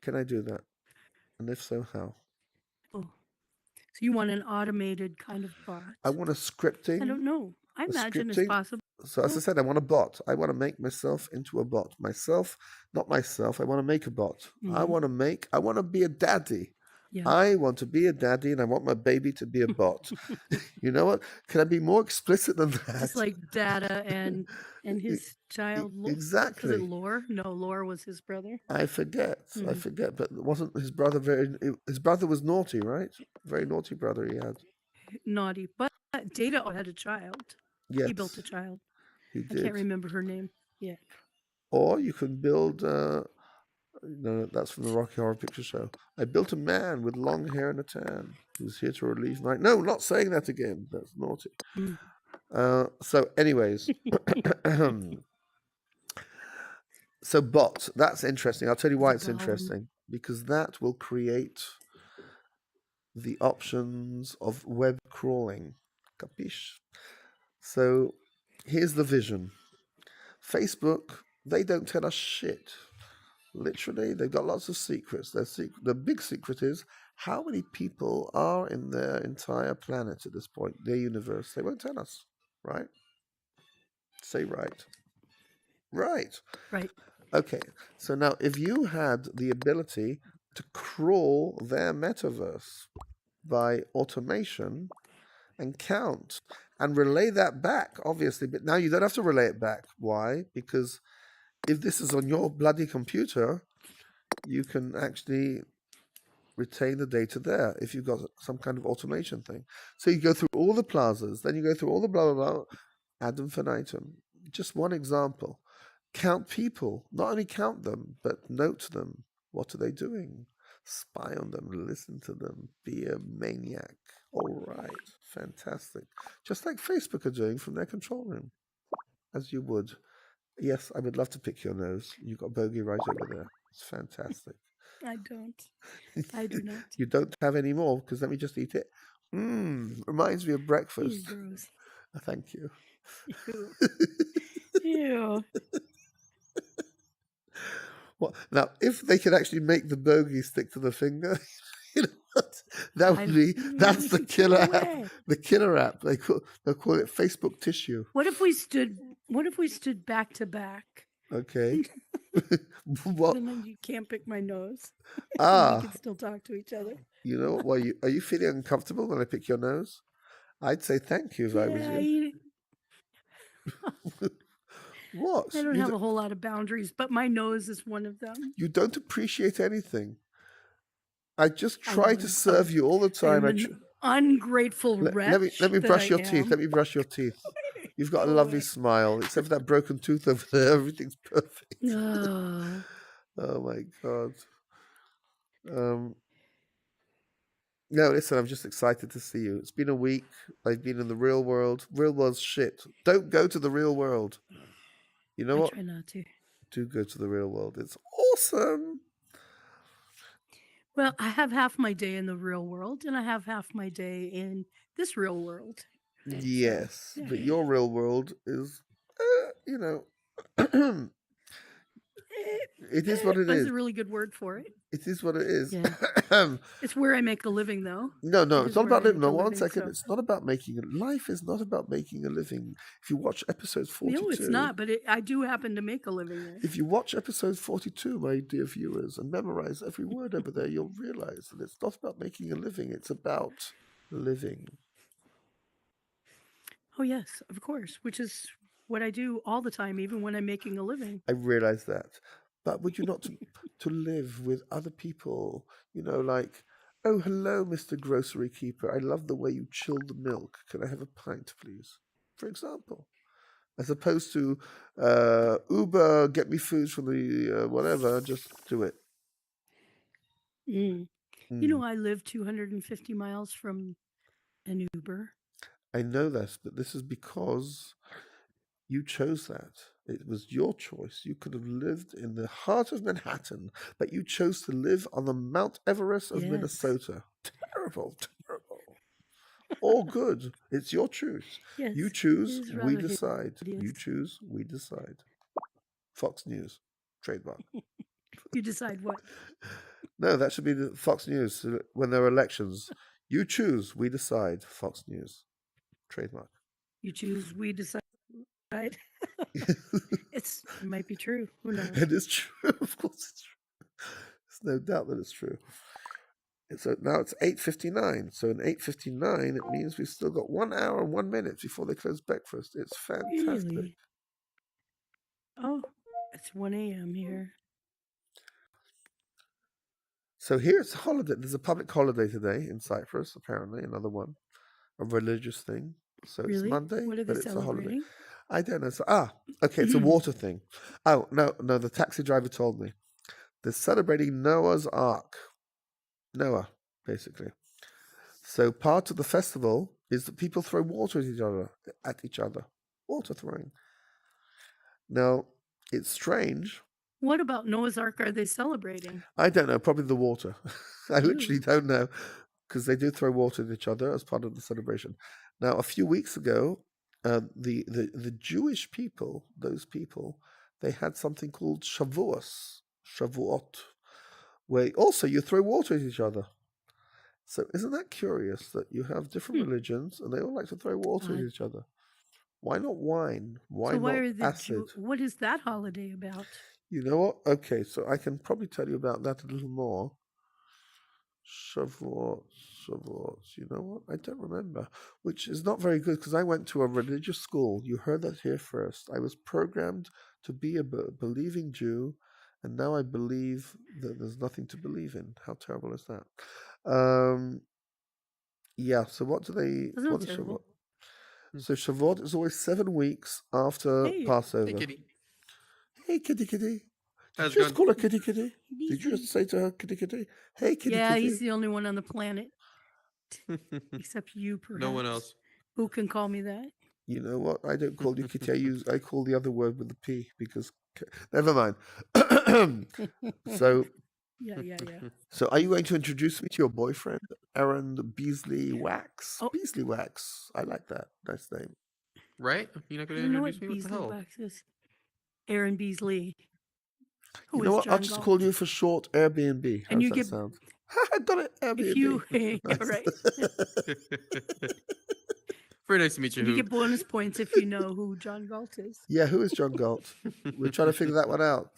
Can I do that? And if so, how? Oh, so you want an automated kind of bot? I want a scripting. I don't know. I imagine it's possible. So as I said, I want a bot. I want to make myself into a bot. Myself, not myself. I want to make a bot. I want to be a daddy. Yeah. I want to be a daddy, and I want my baby to be a bot. You know what? Can I be more explicit than that? Just like Data and his child. Exactly. Was it Lore? No, Lore was his brother. I forget. But wasn't his brother his brother was naughty, right? Very naughty brother he had. Naughty. But Data had a child. Yes. He built a child. He did. I can't remember her name. Yeah. Or you can build no, that's from the Rocky Horror Picture Show. I built a man with long hair and a tan who's here to relieve my... No, not saying that again. That's naughty. So anyways... So bot, that's interesting. I'll tell you why it's interesting. Because that will create the options of web crawling. Capiche? So here's the vision. Facebook, they don't tell us shit. Literally, they've got lots of secrets. The big secret is how many people are in their entire planet at this point, their universe. They won't tell us, right? Say right. Right. Right. Okay, so now if you had the ability to crawl their metaverse by automation and count and relay that back, obviously, but now you don't have to relay it back. Why? Because if this is on your bloody computer, you can actually retain the data there if you've got some kind of automation thing. So you go through all the plazas, then you go through all the blah, blah, blah, ad infinitum. Just one example. Count people. Not only count them, but note them. What are they doing? Spy on them, listen to them, be a maniac. All right, fantastic. Just like Facebook are doing from their control room, as you would. Yes, I would love to pick your nose. You've got bogey right over there. It's fantastic. I don't. I do not. You don't have any more because let me just eat it. Reminds me of breakfast. Gross. Thank you. Ew. Well, now, if they could actually make the bogey stick to the finger, you know what? That's the killer app. The killer app. They'll call it Facebook tissue. What if we stood back to back? Okay. What? And then you can't pick my nose. We can still talk to each other. You know what? Are you feeling uncomfortable when I pick your nose? I'd say thank you if I was you. What? I don't have a whole lot of boundaries, but my nose is one of them. You don't appreciate anything. I just try to serve you all the time. Ungrateful wretch. Let me brush your teeth. Let me brush your teeth. You've got a lovely smile, except for that broken tooth over there. Everything's perfect. Oh my God. No, listen, I'm just excited to see you. It's been a week. I've been in the real world. Real world's shit. Don't go to the real world. You know what? I try not to. Do go to the real world. It's awesome. Well, I have half my day in the real world, and I have half my day in this real world. Yes, but your real world is, It is what it That's is. a really good word for it. It is what it is. Yeah. It's where I make a living, though. No, It it's is not where about I living. make No, a one living, second. so- It's not about making a life. Is not about making a living. If you watch episode 42, No, it's not. But I do happen to make a living there. If you watch episode 42, my dear viewers, and memorize every word over there, you'll realize that it's not about making a living. It's about living. Oh yes, of course. Which is what I do all the time, even when I'm making a living. I realize that. But would you not to live with other people? You know, like, oh, hello, Mr. Grocery Keeper. I love the way you chill the milk. Can I have a pint, please? For example. As opposed to Uber, get me food from the whatever, just do it. You know, I live 250 miles from an Uber. I know this, but this is because you chose that. It was your choice. You could have lived in the heart of Manhattan, but you chose to live on the Mount Everest of Minnesota. Terrible, terrible. All good. It's your choice. Yes, you it choose, is we rather decide. hideous. You choose, we decide. Fox News, trademark. You decide what? No, that should be the Fox News when there are elections. You choose, we decide. Fox News, trademark. You choose, we decide. It might be true. Who knows? It is true. Of course it's true. There's no doubt that it's true. So now it's 8:59. So in 8:59, it means we've still got 1 hour and 1 minute before they close breakfast. It's fantastic. Really? Oh, it's 1 a.m. here. So here it's a holiday. There's a public holiday today in Cyprus, apparently, another one. A religious thing. So it's Really? Monday, What are but they it's a holiday. celebrating? I don't know. So, okay, it's a water thing. Oh, no, the taxi driver told me. They're celebrating Noah's Ark. Noah, basically. So part of the festival is that people throw water at each other. Water throwing. Now, it's strange. What about Noah's Ark are they celebrating? I don't know, probably the water. I literally don't know, because they do throw water at each other as part of the celebration. Now, a few weeks ago, the Jewish people, those people, they had something called Shavuot, where also you throw water at each other. So isn't that curious that you have different religions and they all like to throw water at each other? Why not wine? Why So not why are the acid? what is that holiday about? You know what? Okay, so I can probably tell you about that a little more. Shavuot. You know what? I don't remember, which is not very good because I went to a religious school. You heard that here first. I was programmed to be a believing Jew, and now I believe that there's nothing to believe in. How terrible is that? Yeah. So what do they? That's not What is terrible. Shavuot? So Shavuot is always 7 weeks after Passover. Hey, kitty. Hey, kitty, kitty. How's Did you it just going? call her kitty, kitty? Did you just say to her, kitty, kitty? Hey, kitty, Yeah, kitty. he's the only one on the planet, except you, perhaps. No one else. Who can call me that? You know what? I don't call you kitty. I call the other word with the P because. Never mind. So. Yeah. So, are you going to introduce me to your boyfriend, Aaron Beasley Wax? Oh. Beasley Wax. I like that. Nice name. Right? You're not I going to don't know what introduce me? What the Beasley hell? Wax is. Aaron Beasley. Who You is know what? John I'll just Galt. call you for short Airbnb. How's And you that get- sound? I got it. Airbnb. If you, yeah, Nice. right. Very nice to meet you. You Who? get bonus points if you know who John Galt is. Yeah, who is John Galt? We're trying to figure that one out.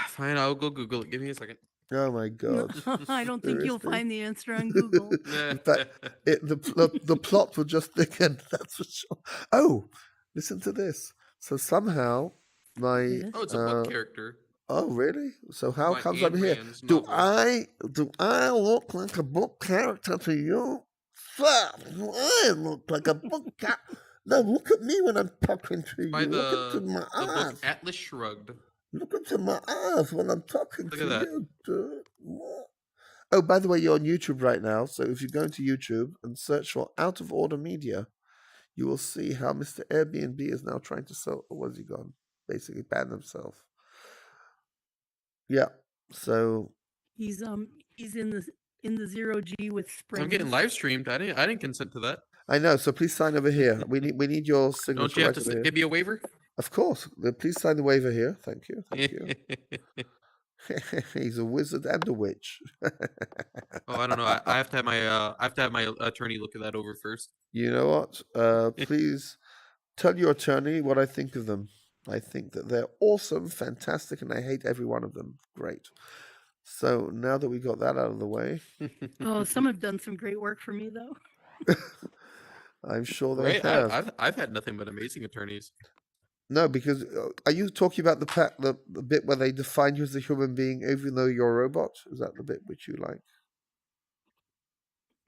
Fine, I'll go Google it. Give me a second. Oh my God! I don't think you'll Seriously? find the answer on Google. In fact, the plot will just thicken. That's for sure. Oh, listen to this. So somehow my Oh, it's a book character. Oh, really? So how My comes Ayn I'm here? Rand's Do novel. I look like a book character to you? Sir, do I look like a book character? No, look at me when I'm talking to you. By Look into my the eyes. book Atlas Shrugged. Look into my eyes when I'm talking Look to at that. you, dude. What? Oh, by the way, you're on YouTube right now. So if you go into YouTube and search for Out of Order Media, you will see how Mr. Airbnb is now trying to sell. Or was he gone? Basically, ban himself. Yeah. So He's in the 0G with Spring. I'm getting live streamed. I didn't consent to that. I know. So please sign over here. We need your signature. Don't you have right to over here. give me a waiver? Of course. Please sign the waiver here. Thank you. Thank you. He's a wizard and a witch. Oh, I don't know. I have to have my attorney look at that over first. You know what? Please tell your attorney what I think of them. I think that they're awesome, fantastic, and I hate every one of them. Great. So now that we got that out of the way, Oh, some have done some great work for me, though. I'm sure they Right? have. I've had nothing but amazing attorneys. No, because are you talking about the bit where they define you as a human being, even though you're a robot? Is that the bit which you like?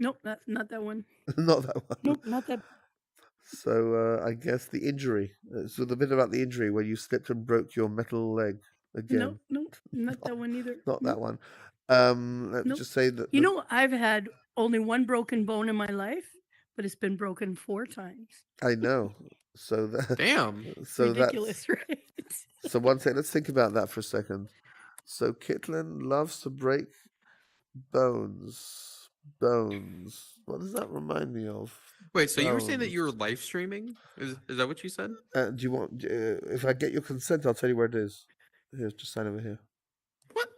Nope, not that one. Not that one. Nope, not that. So I guess the injury. So the bit about the injury where you slipped and broke your metal leg again. Nope, not that one either. Not that one. Let's Nope. just say that. You know, I've had only one broken bone in my life, but it's been broken 4 times. I know. So that. Damn. So ridiculous, that's, right? So one second. Let's think about that for a second. So Kitlane loves to break bones. What does that remind me of? Wait, so you were saying that you were live streaming? Is that what you said? Do you want? If I get your consent, I'll tell you where it is. Here, just sign over here. What?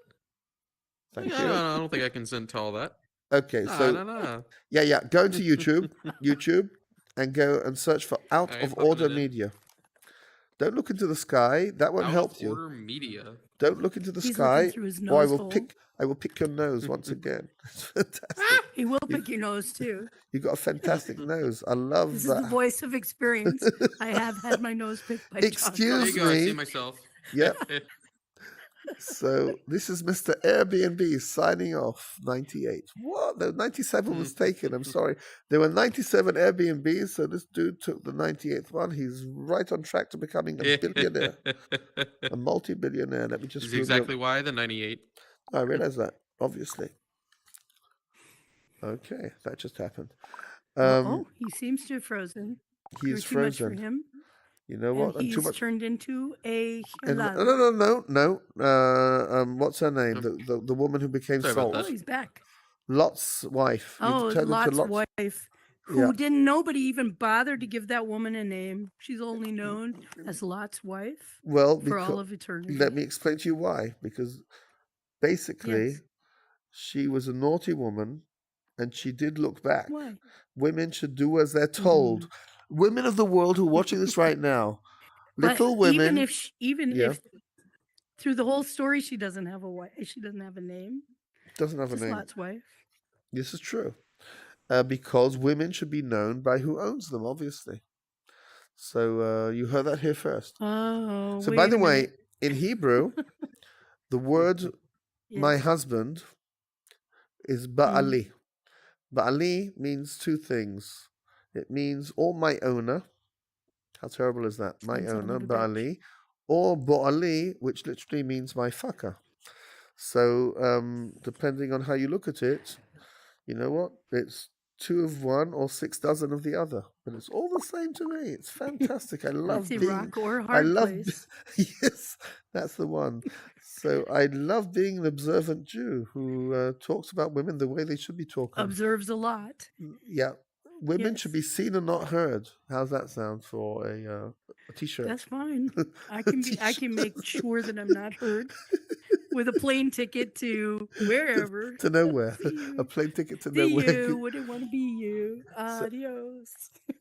Thank you. I don't think I consent to all that. Okay, so No. yeah. Go into YouTube, and go and search for Out Alright, of popping Order it in. Media. Don't look into the sky. That won't Out help of you. Order Media. Don't look into the He's sky, looking through his or nose hole. I will pick your nose once again. It's fantastic. He will pick your nose too. You got a fantastic nose. I love This that. is the voice of experience. I have had my nose picked by John. Excuse There you go. I me. see myself. Yep. So this is Mr. Airbnb signing off. 98. What? The 97 was taken. I'm sorry. There were 97 Airbnbs, so this dude took the 98th one. He's right on track to becoming a billionaire, a multi-billionaire. Let me just. This is exactly why the 98. I realize that, obviously. Okay, that just happened. He seems to have frozen. He's Too much frozen. for him. You know And what? And he's too much. turned into a And, helado. no. What's her name? The woman who became Sorry about Salt. Oh, he's back. Lot's wife. You've Oh, turned into Lot's wife. Who Yeah. didn't nobody even bother to give that woman a name. She's only known as Lot's wife Well, for all of eternity. let me explain to you why. Because basically, Yes. she was a naughty woman, and she did look back. Why? Women should do as they're told. Women of the world who are watching this right now, little But women. even Yeah. if through the whole story she doesn't have a wife, she doesn't have a name. Doesn't have a Just name. Lot's wife. This is true. Because women should be known by who owns them, obviously. So you heard that here first. Oh, So wait by the a way, minute. in Hebrew, the word my Yes. husband is ba'ali. Ba'ali means 2 things. It means or my owner. How terrible is that? My Sounds a owner, little bit. ba'ali. Or bo'ali, which literally means my fucker. So depending on how you look at it, you know what? It's 2 of one or 6 dozen of the other. But it's all the same to me. It's fantastic. I love That's a being. rock or a I hard love. place. Yes, that's the one. So I love being an observant Jew who talks about women the way they should be talking. Observes a lot. Yeah, women Yes. should be seen and not heard. How's that sound for a T-shirt? That's fine. I can make sure that I'm not heard with a plane ticket to wherever. To nowhere. See you. A plane ticket to See nowhere. you. Wouldn't want to be you. Adios.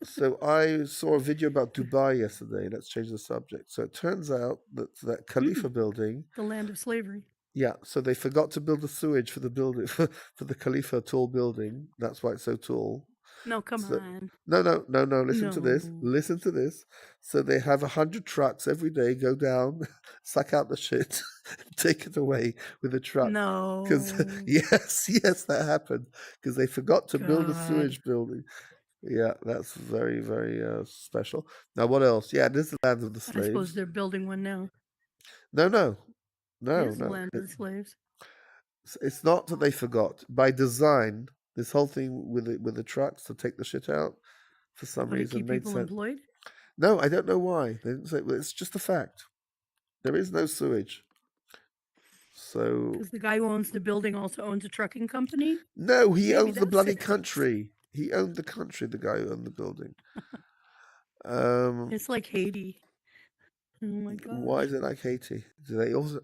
So I saw a video about Dubai yesterday. Let's change the subject. So it turns out that Khalifa building, The land of slavery. yeah. So they forgot to build the sewage for the building for the Khalifa tall building. That's why it's so tall. No, come So- on. No. Listen to this. No. Listen to this. So they have 100 trucks every day go down, suck out the shit, take it away with a truck. No. Because yes, that happened because they forgot to build a God. sewage building. Yeah, that's very, very special. Now, what else? Yeah, this is the land of the I suppose slaves. they're building one now. No. It is the land of the It- slaves. it's not that they forgot. By design, this whole thing with the trucks to take the shit out, for some How to reason, keep made people sense. employed? No, I don't know why. They didn't say. Well, it's just a fact. There is no sewage. So Because the guy who owns the building also owns a trucking company. no, he Maybe owns the that's bloody it. country. He owned the country. The guy who owned the building. It's like Haiti. Oh my god. Why is it like Haiti? Do they also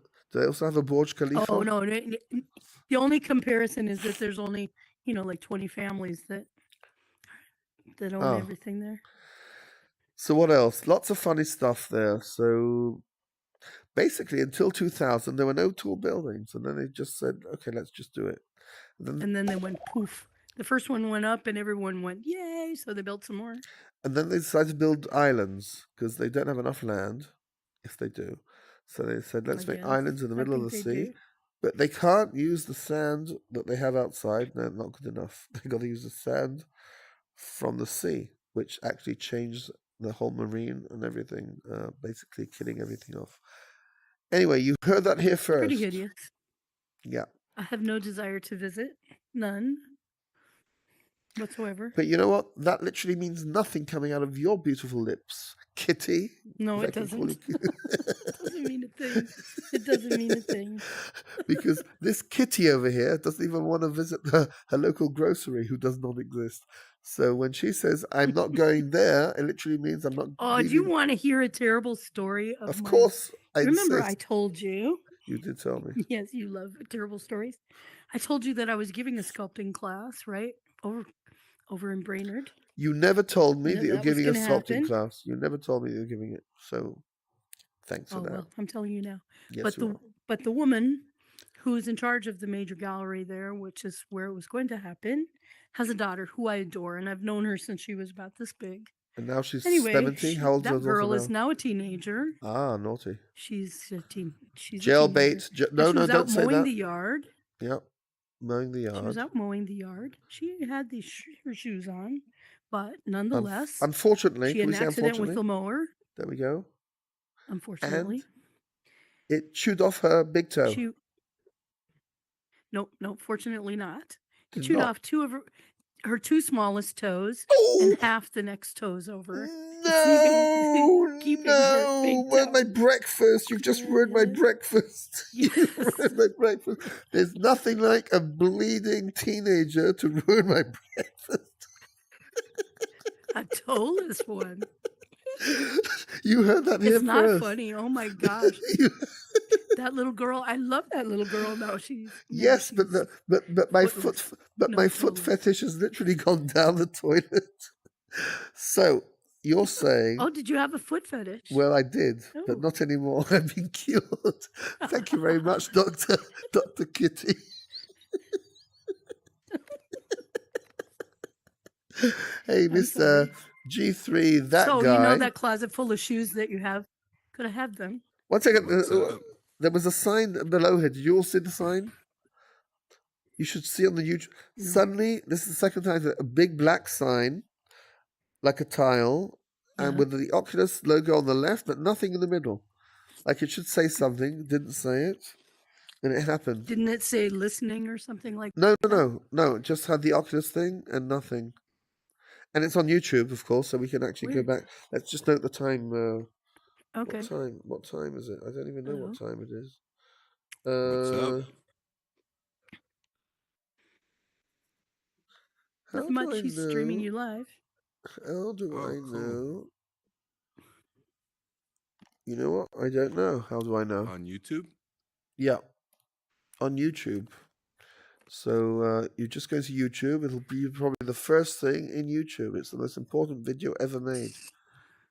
have a Burj Khalifa? Oh no, the only comparison is that there's only, like 20 families that own everything there. So what else? Lots of funny stuff there. So basically, until 2000, there were no tall buildings, and then they just said, "Okay, let's just do it." And then they went poof. The first one went up, and everyone went yay! So they built some more. And then they decided to build islands because they don't have enough land. If they do, so they said, "Let's make islands in the middle of the sea." But they can't use the sand that they have outside. No, not good enough. They got to use the sand from the sea, which actually changed the whole marine and everything, basically killing everything off. Anyway, you heard that here first. Pretty hideous. Yeah. I have no desire to visit. None. Whatsoever. But you know what? That literally means nothing coming out of your beautiful lips, Kitty. No, it doesn't. It doesn't mean a thing. It doesn't mean a thing. Because this Kitty over here doesn't even want to visit her local grocery, who does not exist. So when she says, "I'm not going there," it literally means I'm not. Oh, do you want to hear a terrible story? Of course. Remember, I told you. You did tell me. Yes, you love terrible stories. I told you that I was giving a sculpting class, right? Over in Brainerd. You never told me that you're giving a sculpting happen. class. You never told me you're giving it. So thanks for that. Well, I'm telling you now. Yes, but the woman who is in charge of the major gallery there, which is where it was going to happen, has a daughter who I adore, and I've known her since she was about this big. And now she's anyway, 17. How old is that girl now? is now a teenager. Ah, naughty. She's a teen. She's jailbait. No, don't say that. Mowing the yard. Yep, mowing the yard. She was out mowing the yard. She had her shoes on, but nonetheless, unfortunately, she had an accident with the mower. There we go. Unfortunately, and it chewed off her big toe. No, fortunately not. It chewed off two of her two smallest toes and half the next toes over. No, where's my breakfast? You've just ruined my breakfast. You've ruined my breakfast. There's nothing like a bleeding teenager to ruin my breakfast. A toeless one. You heard that here first. It's not funny. Oh my gosh. That little girl, I love that little girl. Now she's but my foot fetish has literally gone down the toilet. So you're saying? Oh, did you have a foot fetish? Well, I did, but not anymore. I've been cured. Thank you very much, Doctor Kitty. Hey, Mr. G3, that guy. So you know that closet full of shoes that you have? Could I have them? 1 second. There was a sign below here. Did you all see the sign? You should see on the YouTube. No. Suddenly, this is the second time, a big black sign, like a tile, and with the Oculus logo on the left, but nothing in the middle. Like it should say something, didn't say it, and it happened. Didn't it say listening or something like that? No. It just had the Oculus thing and nothing. And it's on YouTube, of course, so we can actually go back. Let's just note the time. Okay. What time is it? I don't even know what time it is. What's up? Not much. He's streaming you live. How do I know? You know what? I don't know. How do I know? On YouTube? Yeah. On YouTube. So you just go to YouTube. It'll be probably the first thing in YouTube. It's the most important video ever made.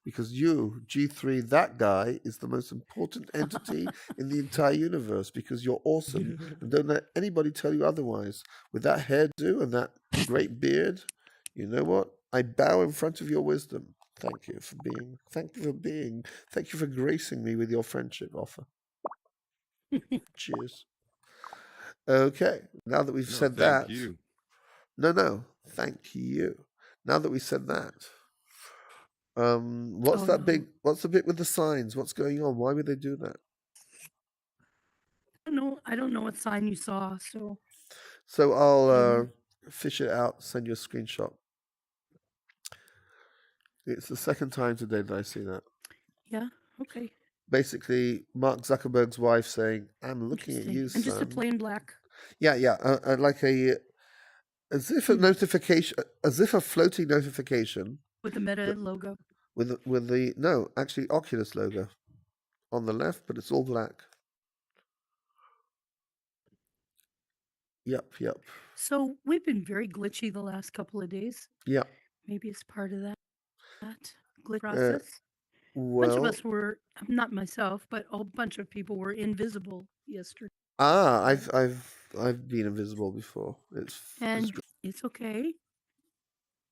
Because you, G3, that guy, is the most important entity in the entire universe because you're awesome. And don't let anybody tell you otherwise. With that hairdo and that great beard, you know what? I bow in front of your wisdom. Thank you for gracing me with your friendship offer. Cheers. Okay, now that we've said that. You. No, thank you. Now that we said that. What's the bit with the signs? What's going on? Why would they do that? I don't know what sign you saw, So I'll fish it out, send you a screenshot. It's the second time today that I see that. Yeah, okay. Basically, Mark Zuckerberg's wife saying, "I'm looking at you, son." And just a plain black. Yeah, like as if a notification, as if a floating notification with the Meta logo. With the Oculus logo. on the left, but it's all black. Yep. So we've been very glitchy the last couple of days. Yep. Maybe it's part of that glitch process. A bunch of Well, us were, not myself, but a bunch of people were invisible yesterday. I've been invisible before. And it's okay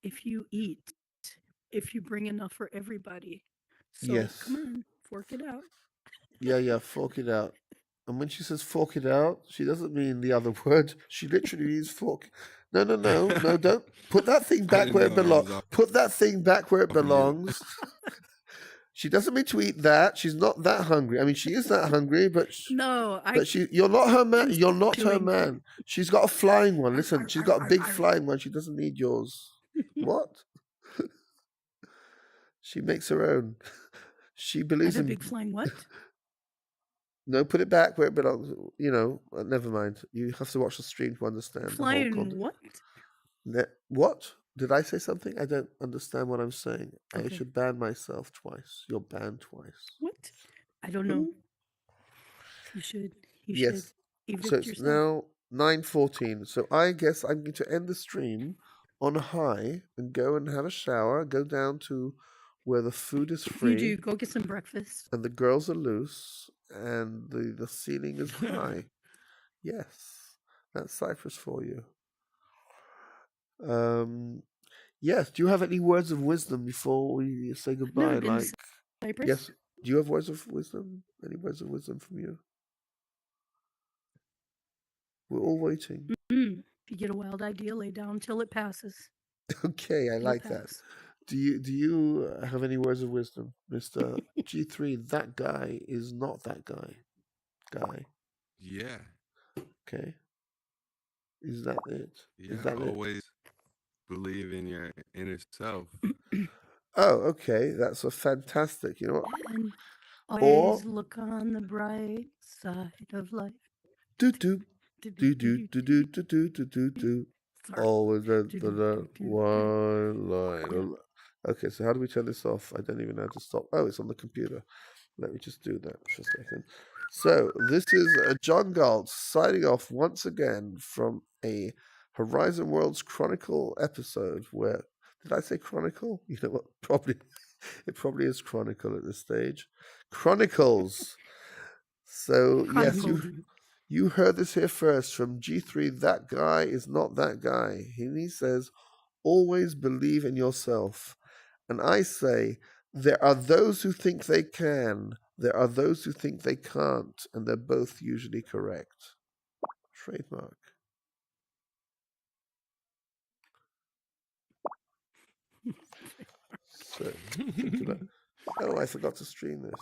if you eat, if you bring enough for everybody. So Yes. come on, fork it out. Yeah, fork it out. And when she says fork it out, she doesn't mean the other word. She literally means fork. No, don't put that thing back where it belongs. Put that thing back where it belongs. She doesn't mean to eat that. She's not that hungry. I mean, she is that hungry, but you're not her man. You're not her man. She's got a flying one. Listen, she's got a big flying one. She doesn't need yours. What? She makes her own. She believes And a in big flying what? No, put it back where it belongs. Never mind. You have to watch the stream to understand the whole Flying concept. what? What? Did I say something? I don't understand what I'm saying. I Okay. should ban myself twice. You're banned twice. What? I don't know. You should Yes. evict So it's yourself. now 9:14. So I guess I'm going to end the stream on a high and go and have a shower. Go down to where the food is free. You do. Go get some breakfast. And the girls are loose and the ceiling is high. Yes, that's Cyprus for you. Yes. Do you have any words of wisdom before we say goodbye? Never been to Cyprus. Yes. Do you have words of wisdom? Any words of wisdom from you? We're all waiting. If you get a wild idea, lay down till it passes. Okay, I It'll like that. pass. Do you have any words of wisdom, Mr. G3? That guy is not that guy. Yeah. Okay. Is that it? Yeah. Is that Always believe in your inner self. Oh, okay. That's a fantastic. You know what? And always look on the bright side of life. Do. Always the one line. Okay, so how do we turn this off? I don't even know how to stop. Oh, it's on the computer. Let me just do that for a second. So this is John Galt signing off once again from a Horizon Worlds Chronicle episode where, did I say Chronicle? You know what? It probably is Chronicle at this stage. Chronicles. So yes, you heard this here first from G3. That guy is not that guy. He says, always believe in yourself. And I say, there are those who think they can. There are those who think they can't. And they're both usually correct. Trademark. So, think about, oh, I forgot to stream this.